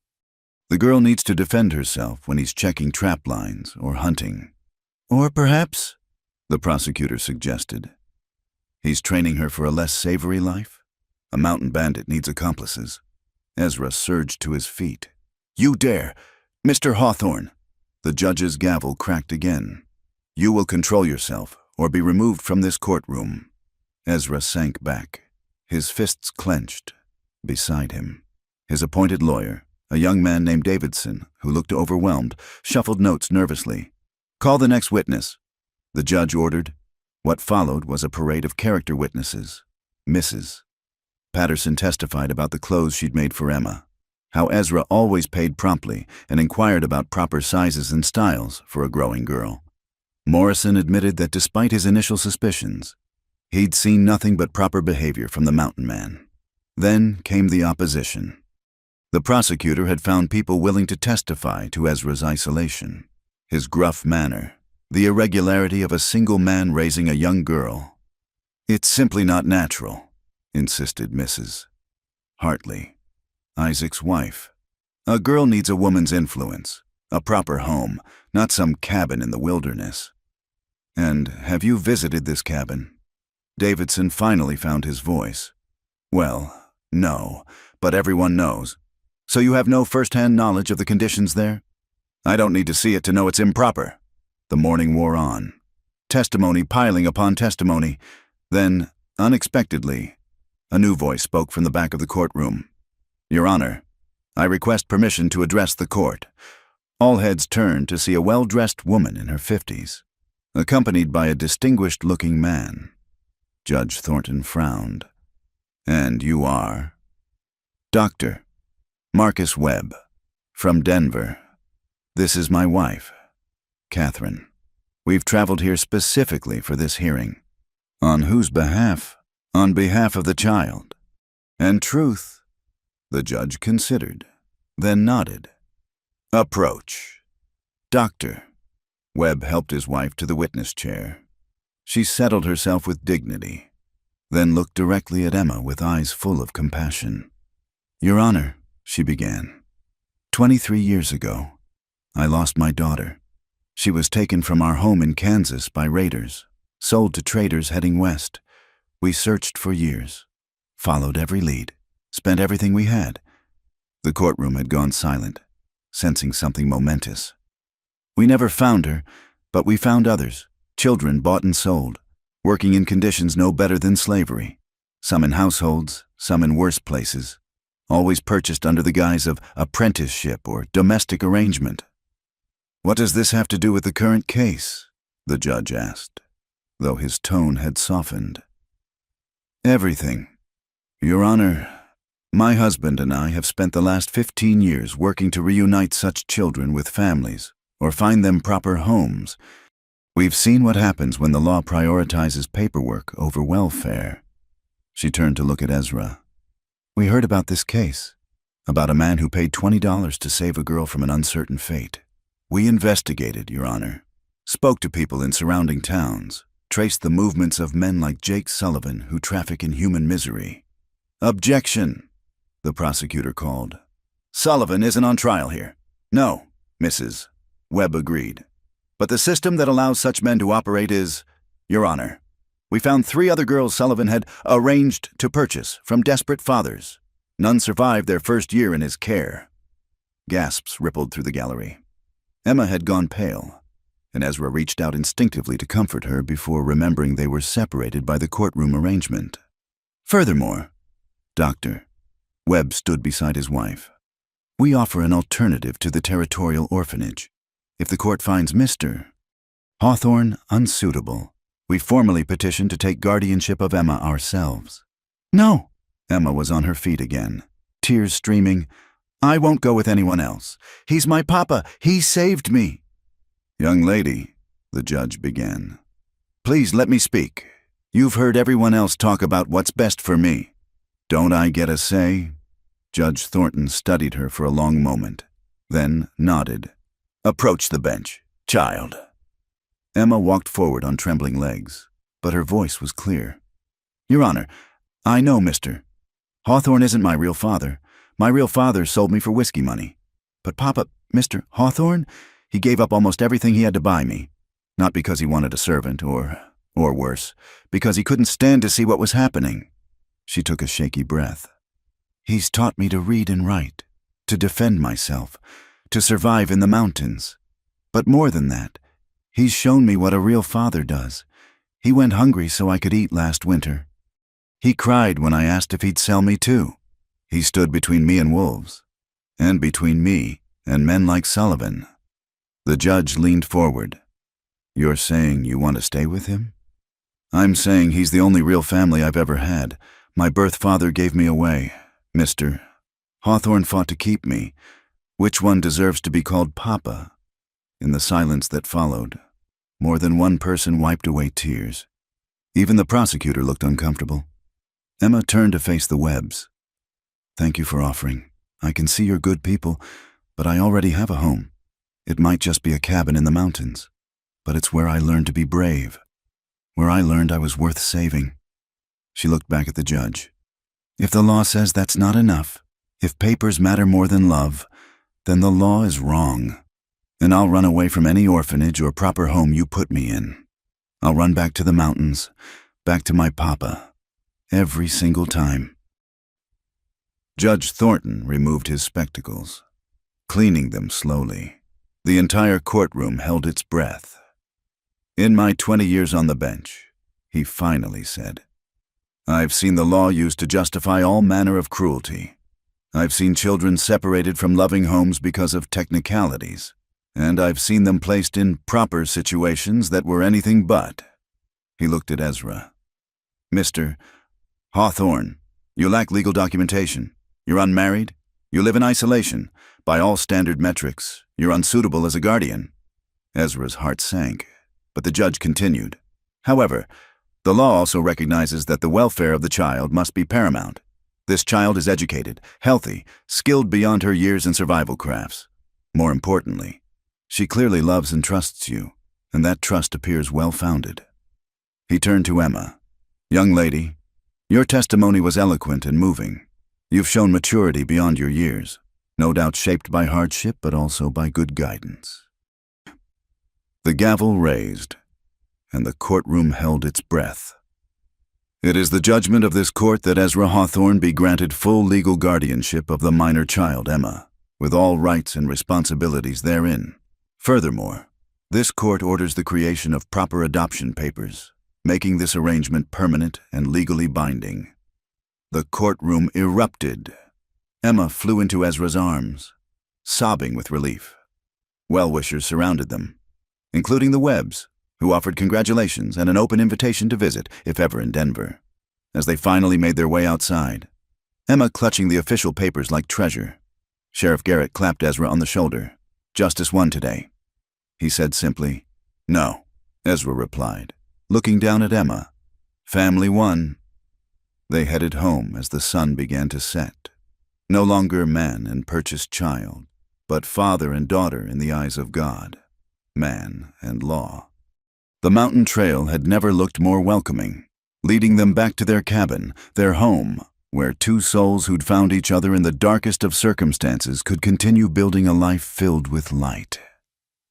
Speaker 1: The girl needs to defend herself when he's checking trap lines or hunting. Or perhaps, the prosecutor suggested, he's training her for a less savory life? A mountain bandit needs accomplices. Ezra surged to his feet. You dare! Mr. Hawthorne! The judge's gavel cracked again. You will control yourself or be removed from this courtroom. Ezra sank back, his fists clenched. Beside him, his appointed lawyer, a young man named Davidson, who looked overwhelmed, shuffled notes nervously. Call the next witness, the judge ordered. What followed was a parade of character witnesses. Mrs. Patterson testified about the clothes she'd made for Emma, how Ezra always paid promptly and inquired about proper sizes and styles for a growing girl. Morrison admitted that despite his initial suspicions, he'd seen nothing but proper behavior from the mountain man. Then came the opposition. The prosecutor had found people willing to testify to Ezra's isolation, his gruff manner, the irregularity of a single man raising a young girl. It's simply not natural, insisted Mrs. Hartley, Isaac's wife. A girl needs a woman's influence, a proper home, not some cabin in the wilderness. And have you visited this cabin? Davidson finally found his voice. Well, no, but everyone knows. So you have no first-hand knowledge of the conditions there? I don't need to see it to know it's improper. The morning wore on. Testimony piling upon testimony. Then, unexpectedly, a new voice spoke from the back of the courtroom. Your Honor, I request permission to address the court. All heads turned to see a well-dressed woman in her 50s, accompanied by a distinguished-looking man. Judge Thornton frowned. And you are? Dr. Marcus Webb, from Denver. This is my wife, Catherine. We've traveled here specifically for this hearing. On whose behalf? On behalf of the child. And truth, the judge considered, then nodded. Approach. Doctor. Webb helped his wife to the witness chair. She settled herself with dignity, then looked directly at Emma with eyes full of compassion. Your Honor, she began, 23 years ago, I lost my daughter. She was taken from our home in Kansas by raiders, sold to traders heading west. We searched for years, followed every lead, spent everything we had. The courtroom had gone silent, sensing something momentous. We never found her, but we found others, children bought and sold, working in conditions no better than slavery, some in households, some in worse places. always purchased under the guise of apprenticeship or domestic arrangement. What does this have to do with the current case? The judge asked, though his tone had softened. Everything. Your Honor, my husband and I have spent the last 15 years working to reunite such children with families or find them proper homes. We've seen what happens when the law prioritizes paperwork over welfare. She turned to look at Ezra. We heard about this case, about a man who paid $20 to save a girl from an uncertain fate. We investigated, Your Honor, spoke to people in surrounding towns, traced the movements of men like Jake Sullivan who traffic in human misery. Objection, the prosecutor called. Sullivan isn't on trial here. No, Mrs. Webb agreed. But the system that allows such men to operate is, Your Honor, we found 3 other girls Sullivan had arranged to purchase from desperate fathers. None survived their first year in his care. Gasps rippled through the gallery. Emma had gone pale, and Ezra reached out instinctively to comfort her before remembering they were separated by the courtroom arrangement. Furthermore, Doctor, Webb stood beside his wife. We offer an alternative to the territorial orphanage. If the court finds Mr. Hawthorne unsuitable, we formally petition to take guardianship of Emma ourselves. No! Emma was on her feet again, tears streaming. I won't go with anyone else. He's my papa. He saved me. Young lady, the judge began. Please let me speak. You've heard everyone else talk about what's best for me. Don't I get a say? Judge Thornton studied her for a long moment, then nodded. Approach the bench, child. Emma walked forward on trembling legs, but her voice was clear. Your Honor, I know Mr. Hawthorne isn't my real father. My real father sold me for whiskey money. But Papa, Mr. Hawthorne, he gave up almost everything he had to buy me. Not because he wanted a servant, or worse, because he couldn't stand to see what was happening. She took a shaky breath. He's taught me to read and write, to defend myself, to survive in the mountains. But more than that, he's shown me what a real father does. He went hungry so I could eat last winter. He cried when I asked if he'd sell me too. He stood between me and wolves, and between me and men like Sullivan. The judge leaned forward. You're saying you want to stay with him? I'm saying he's the only real family I've ever had. My birth father gave me away, Mr. Hawthorne fought to keep me. Which one deserves to be called Papa? In the silence that followed, more than one person wiped away tears. Even the prosecutor looked uncomfortable. Emma turned to face the Webbs. Thank you for offering. I can see you're good people, but I already have a home. It might just be a cabin in the mountains, but it's where I learned to be brave, where I learned I was worth saving. She looked back at the judge. If the law says that's not enough, if papers matter more than love, then the law is wrong, and I'll run away from any orphanage or proper home you put me in. I'll run back to the mountains, back to my papa, every single time. Judge Thornton removed his spectacles, cleaning them slowly. The entire courtroom held its breath. In my 20 years on the bench, he finally said, I've seen the law used to justify all manner of cruelty. I've seen children separated from loving homes because of technicalities, and I've seen them placed in proper situations that were anything but. He looked at Ezra. Mr. Hawthorne, you lack legal documentation. You're unmarried. You live in isolation. By all standard metrics, you're unsuitable as a guardian. Ezra's heart sank, but the judge continued. However, the law also recognizes that the welfare of the child must be paramount. This child is educated, healthy, skilled beyond her years in survival crafts. More importantly, she clearly loves and trusts you, and that trust appears well-founded. He turned to Emma. Young lady, your testimony was eloquent and moving. You've shown maturity beyond your years, no doubt shaped by hardship, but also by good guidance. The gavel raised, and the courtroom held its breath. It is the judgment of this court that Ezra Hawthorne be granted full legal guardianship of the minor child, Emma, with all rights and responsibilities therein. Furthermore, this court orders the creation of proper adoption papers, making this arrangement permanent and legally binding. The courtroom erupted, Emma flew into Ezra's arms, sobbing with relief. Well-wishers surrounded them, including the Webbs, who offered congratulations and an open invitation to visit, if ever in Denver. As they finally made their way outside, Emma clutching the official papers like treasure, Sheriff Garrett clapped Ezra on the shoulder. "Justice won today," he said simply. "No," Ezra replied, looking down at Emma. "Family won." They headed home as the sun began to set. No longer man and purchased child, but father and daughter in the eyes of God, man and law. The mountain trail had never looked more welcoming, leading them back to their cabin, their home, where two souls who'd found each other in the darkest of circumstances could continue building a life filled with light.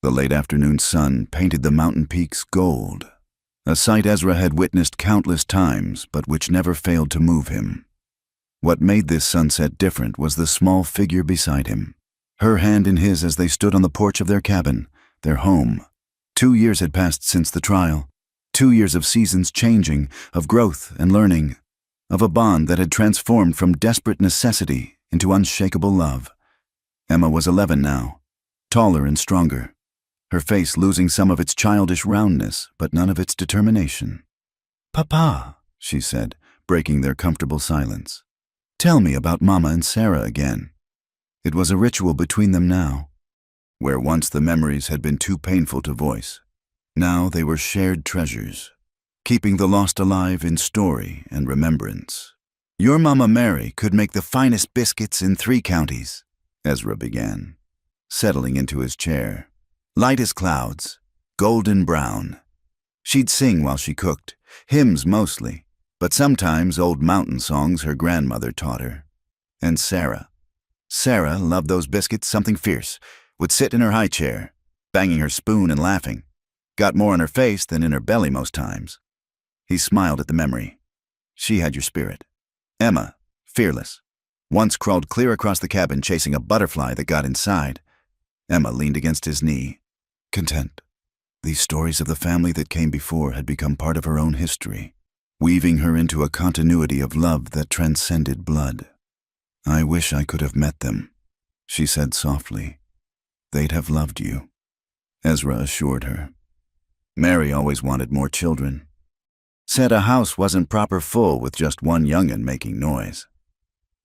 Speaker 1: The late afternoon sun painted the mountain peaks gold, a sight Ezra had witnessed countless times but which never failed to move him. What made this sunset different was the small figure beside him, her hand in his as they stood on the porch of their cabin, their home. 2 years had passed since the trial, 2 years of seasons changing, of growth and learning, of a bond that had transformed from desperate necessity into unshakable love. Emma was 11 now, taller and stronger, her face losing some of its childish roundness but none of its determination. "Papa," she said, breaking their comfortable silence. "Tell me about Mama and Sarah again." It was a ritual between them now. Where once the memories had been too painful to voice, now they were shared treasures, keeping the lost alive in story and remembrance. "Your Mama Mary could make the finest biscuits in 3 counties, Ezra began, settling into his chair. "Light as clouds, golden brown. She'd sing while she cooked, hymns mostly, but sometimes old mountain songs her grandmother taught her. And Sarah loved those biscuits something fierce, would sit in her high chair, banging her spoon and laughing. Got more on her face than in her belly most times." He smiled at the memory. "She had your spirit. Emma, fearless, once crawled clear across the cabin chasing a butterfly that got inside." Emma leaned against his knee, content. These stories of the family that came before had become part of her own history, weaving her into a continuity of love that transcended blood. "I wish I could have met them," she said softly. "They'd have loved you," Ezra assured her. "Mary always wanted more children. Said a house wasn't proper full with just one young'un making noise."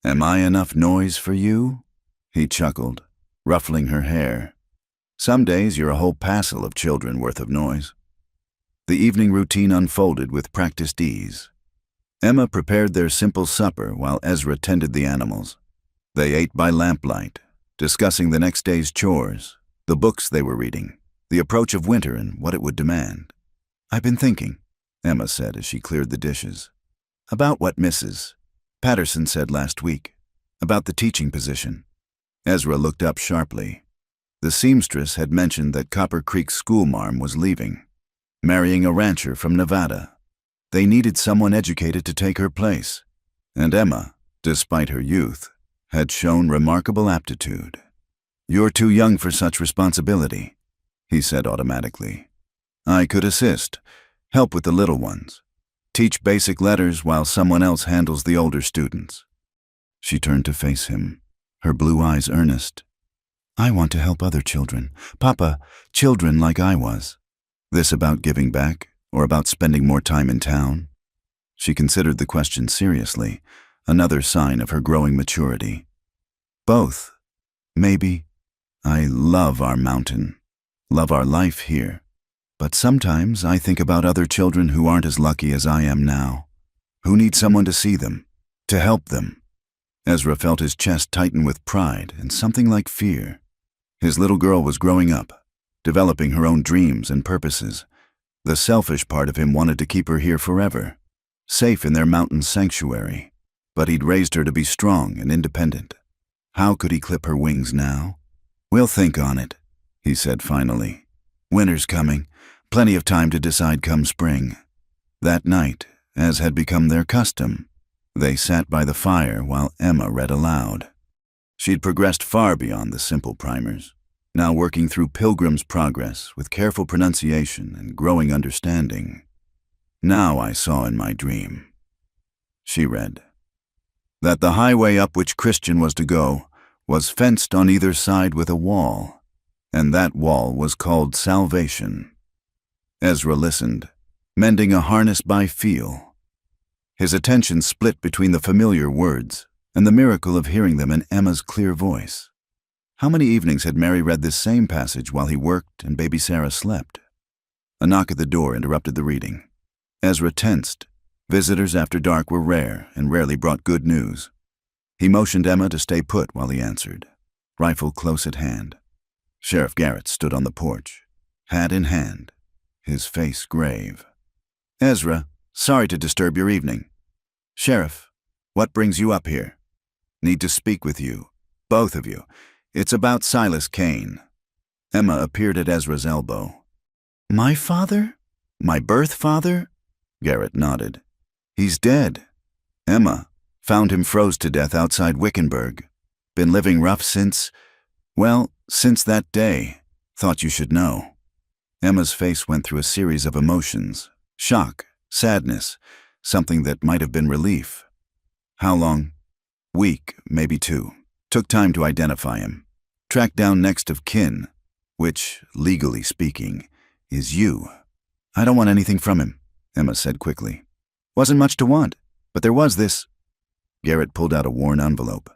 Speaker 1: "Am I enough noise for you?" he chuckled, ruffling her hair. "Some days you're a whole passel of children worth of noise." The evening routine unfolded with practiced ease. Emma prepared their simple supper while Ezra tended the animals. They ate by lamplight, discussing the next day's chores, the books they were reading, the approach of winter and what it would demand. "I've been thinking," Emma said as she cleared the dishes, "about what Mrs. Patterson said last week, about the teaching position." Ezra looked up sharply. The seamstress had mentioned that Copper Creek's schoolmarm was leaving, marrying a rancher from Nevada. They needed someone educated to take her place, and Emma, despite her youth, had shown remarkable aptitude. "You're too young for such responsibility," he said automatically. "I could assist, help with the little ones, teach basic letters while someone else handles the older students." She turned to face him, her blue eyes earnest. "I want to help other children. Papa, children like I was." This about giving back, or about spending more time in town? She considered the question seriously, another sign of her growing maturity. "Both. Maybe. I love our mountain, love our life here. But sometimes I think about other children who aren't as lucky as I am now, who need someone to see them, to help them." Ezra felt his chest tighten with pride and something like fear. His little girl was growing up, developing her own dreams and purposes. The selfish part of him wanted to keep her here forever, safe in their mountain sanctuary, but he'd raised her to be strong and independent. How could he clip her wings now? "We'll think on it," he said finally. "Winter's coming, plenty of time to decide come spring." That night, as had become their custom, they sat by the fire while Emma read aloud. She'd progressed far beyond the simple primers, now working through Pilgrim's Progress with careful pronunciation and growing understanding. "Now I saw in my dream," she read. that the highway up which Christian was to go was fenced on either side with a wall, and that wall was called salvation. Ezra listened, mending a harness by feel. His attention split between the familiar words and the miracle of hearing them in Emma's clear voice. How many evenings had Mary read this same passage while he worked and baby Sarah slept? A knock at the door interrupted the reading. Ezra tensed. Visitors after dark were rare and rarely brought good news. He motioned Emma to stay put while he answered, rifle close at hand. Sheriff Garrett stood on the porch, hat in hand, his face grave. "Ezra, sorry to disturb your evening." "Sheriff, what brings you up here?" "Need to speak with you, both of you. It's about Silas Kane." Emma appeared at Ezra's elbow. "My father? My birth father?" Garrett nodded. "He's dead. Emma found him froze to death outside Wickenburg. Been living rough since that day. Thought you should know." Emma's face went through a series of emotions. Shock, sadness, something that might have been relief. "How long?" "Week, maybe 2. Took time to identify him. Tracked down next of kin, which, legally speaking, is you." "I don't want anything from him," Emma said quickly. "Wasn't much to want, but there was this." Garrett pulled out a worn envelope.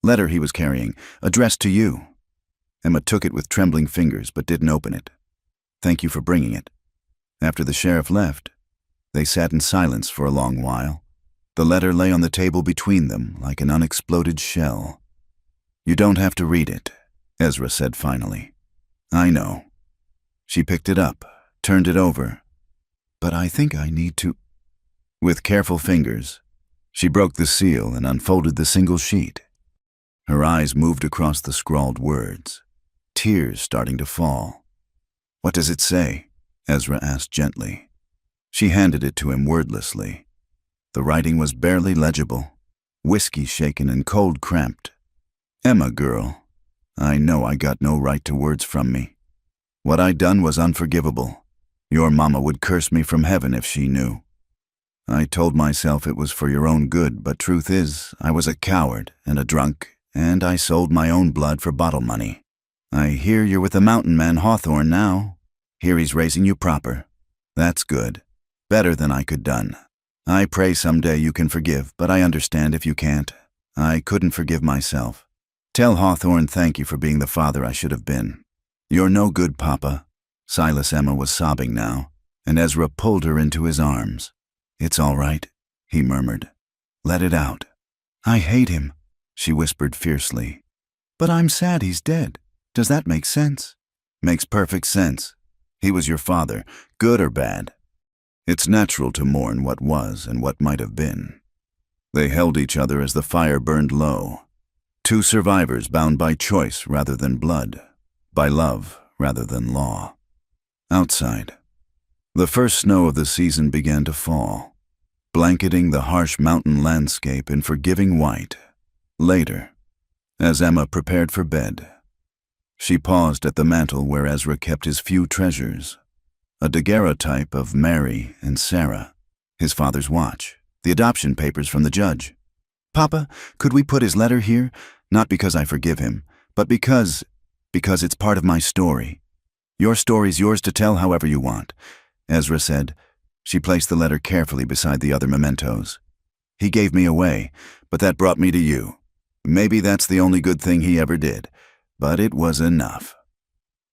Speaker 1: "Letter he was carrying, addressed to you." Emma took it with trembling fingers but didn't open it. "Thank you for bringing it." After the sheriff left, they sat in silence for a long while. The letter lay on the table between them like an unexploded shell. "You don't have to read it," Ezra said finally. "I know." She picked it up, turned it over. "But I think I need to—" With careful fingers, she broke the seal and unfolded the single sheet. Her eyes moved across the scrawled words, tears starting to fall. "What does it say?" Ezra asked gently. She handed it to him wordlessly. The writing was barely legible, whiskey shaken and cold cramped. "Emma, girl, I know I got no right to words from me. What I done was unforgivable. Your mama would curse me from heaven if she knew. I told myself it was for your own good, but truth is, I was a coward and a drunk, and I sold my own blood for bottle money. I hear you're with the mountain man Hawthorne now. Hear he's raising you proper. That's good. Better than I could done. I pray someday you can forgive, but I understand if you can't. I couldn't forgive myself. Tell Hawthorne thank you for being the father I should have been. You're no good, Papa." Silas Emma was sobbing now, and Ezra pulled her into his arms. "It's all right," he murmured. "Let it out." "I hate him," she whispered fiercely. "But I'm sad he's dead. Does that make sense?" "Makes perfect sense. He was your father, good or bad. It's natural to mourn what was and what might have been." They held each other as the fire burned low. Two survivors bound by choice rather than blood, by love rather than law. Outside, the first snow of the season began to fall, blanketing the harsh mountain landscape in forgiving white. Later, as Emma prepared for bed, she paused at the mantel where Ezra kept his few treasures, a daguerreotype of Mary and Sarah, his father's watch, the adoption papers from the judge. "Papa, could we put his letter here? Not because I forgive him, but because it's part of my story. Your story's yours to tell however you want," Ezra said. She placed the letter carefully beside the other mementos. "He gave me away, but that brought me to you. Maybe that's the only good thing he ever did, but it was enough."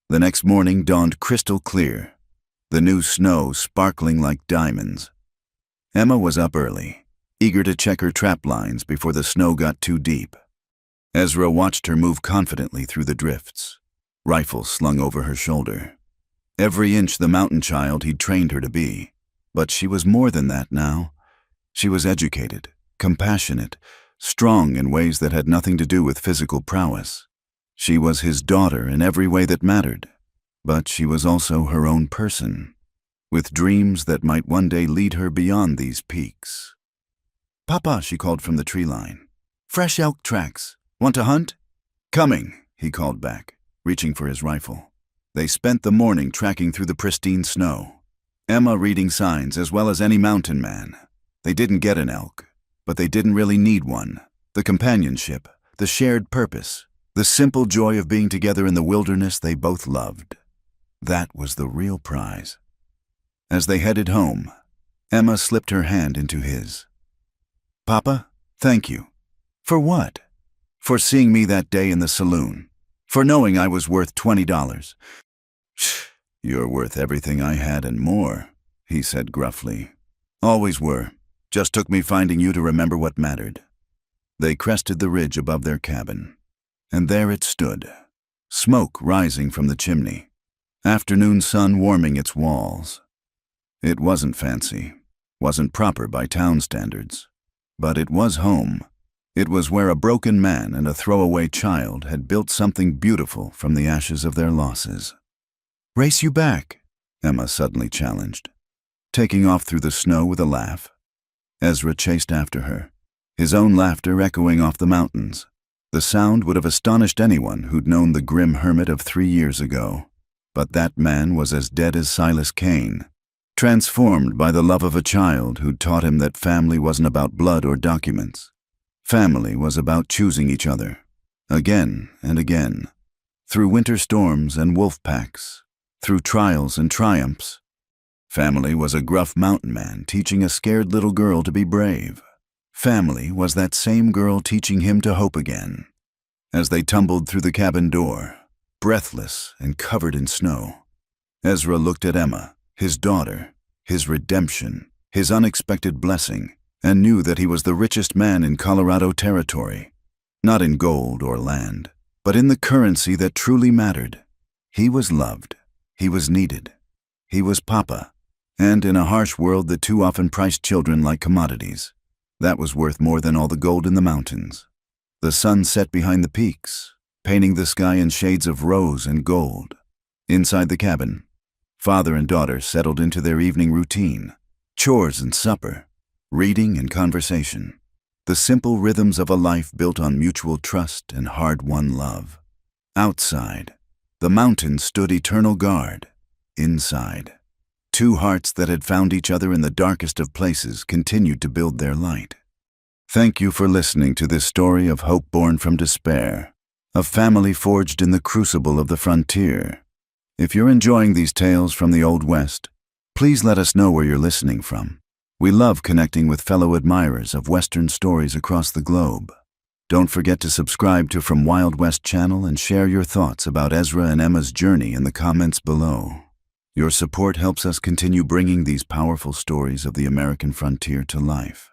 Speaker 1: The next morning dawned crystal clear, the new snow sparkling like diamonds. Emma was up early, eager to check her trap lines before the snow got too deep. Ezra watched her move confidently through the drifts, rifle slung over her shoulder. Every inch the mountain child he'd trained her to be. But she was more than that now. She was educated, compassionate, strong in ways that had nothing to do with physical prowess. She was his daughter in every way that mattered, but she was also her own person, with dreams that might one day lead her beyond these peaks. "Papa," she called from the tree line. "Fresh elk tracks. Want to hunt?" "Coming," he called back, reaching for his rifle. They spent the morning tracking through the pristine snow, Emma reading signs as well as any mountain man. They didn't get an elk, but they didn't really need one. The companionship, the shared purpose, the simple joy of being together in the wilderness they both loved. That was the real prize. As they headed home, Emma slipped her hand into his. "Papa, thank you." "For what?" "For seeing me that day in the saloon. For knowing I was worth $20. "You're worth everything I had and more," he said gruffly. "Always were. Just took me finding you to remember what mattered." They crested the ridge above their cabin, and there it stood, smoke rising from the chimney, afternoon sun warming its walls. It wasn't fancy, wasn't proper by town standards, but it was home. It was where a broken man and a throwaway child had built something beautiful from the ashes of their losses. "Race you back," Emma suddenly challenged, taking off through the snow with a laugh. Ezra chased after her, his own laughter echoing off the mountains. The sound would have astonished anyone who'd known the grim hermit of 3 years ago. But that man was as dead as Silas Cain, transformed by the love of a child who'd taught him that family wasn't about blood or documents. Family was about choosing each other, again and again, through winter storms and wolf packs, through trials and triumphs. Family was a gruff mountain man teaching a scared little girl to be brave. Family was that same girl teaching him to hope again. As they tumbled through the cabin door, breathless and covered in snow, Ezra looked at Emma, his daughter, his redemption, his unexpected blessing, and knew that he was the richest man in Colorado territory, not in gold or land, but in the currency that truly mattered. He was loved, he was needed, he was Papa, and in a harsh world that too often priced children like commodities, that was worth more than all the gold in the mountains. The sun set behind the peaks, painting the sky in shades of rose and gold. Inside the cabin, father and daughter settled into their evening routine, chores and supper, reading and conversation, the simple rhythms of a life built on mutual trust and hard-won love. Outside, the mountains stood eternal guard. Inside, two hearts that had found each other in the darkest of places continued to build their light. Thank you for listening to this story of hope born from despair, of family forged in the crucible of the frontier. If you're enjoying these tales from the Old West, please let us know where you're listening from. We love connecting with fellow admirers of Western stories across the globe. Don't forget to subscribe to From Wild West channel and share your thoughts about Ezra and Emma's journey in the comments below. Your support helps us continue bringing these powerful stories of the American frontier to life.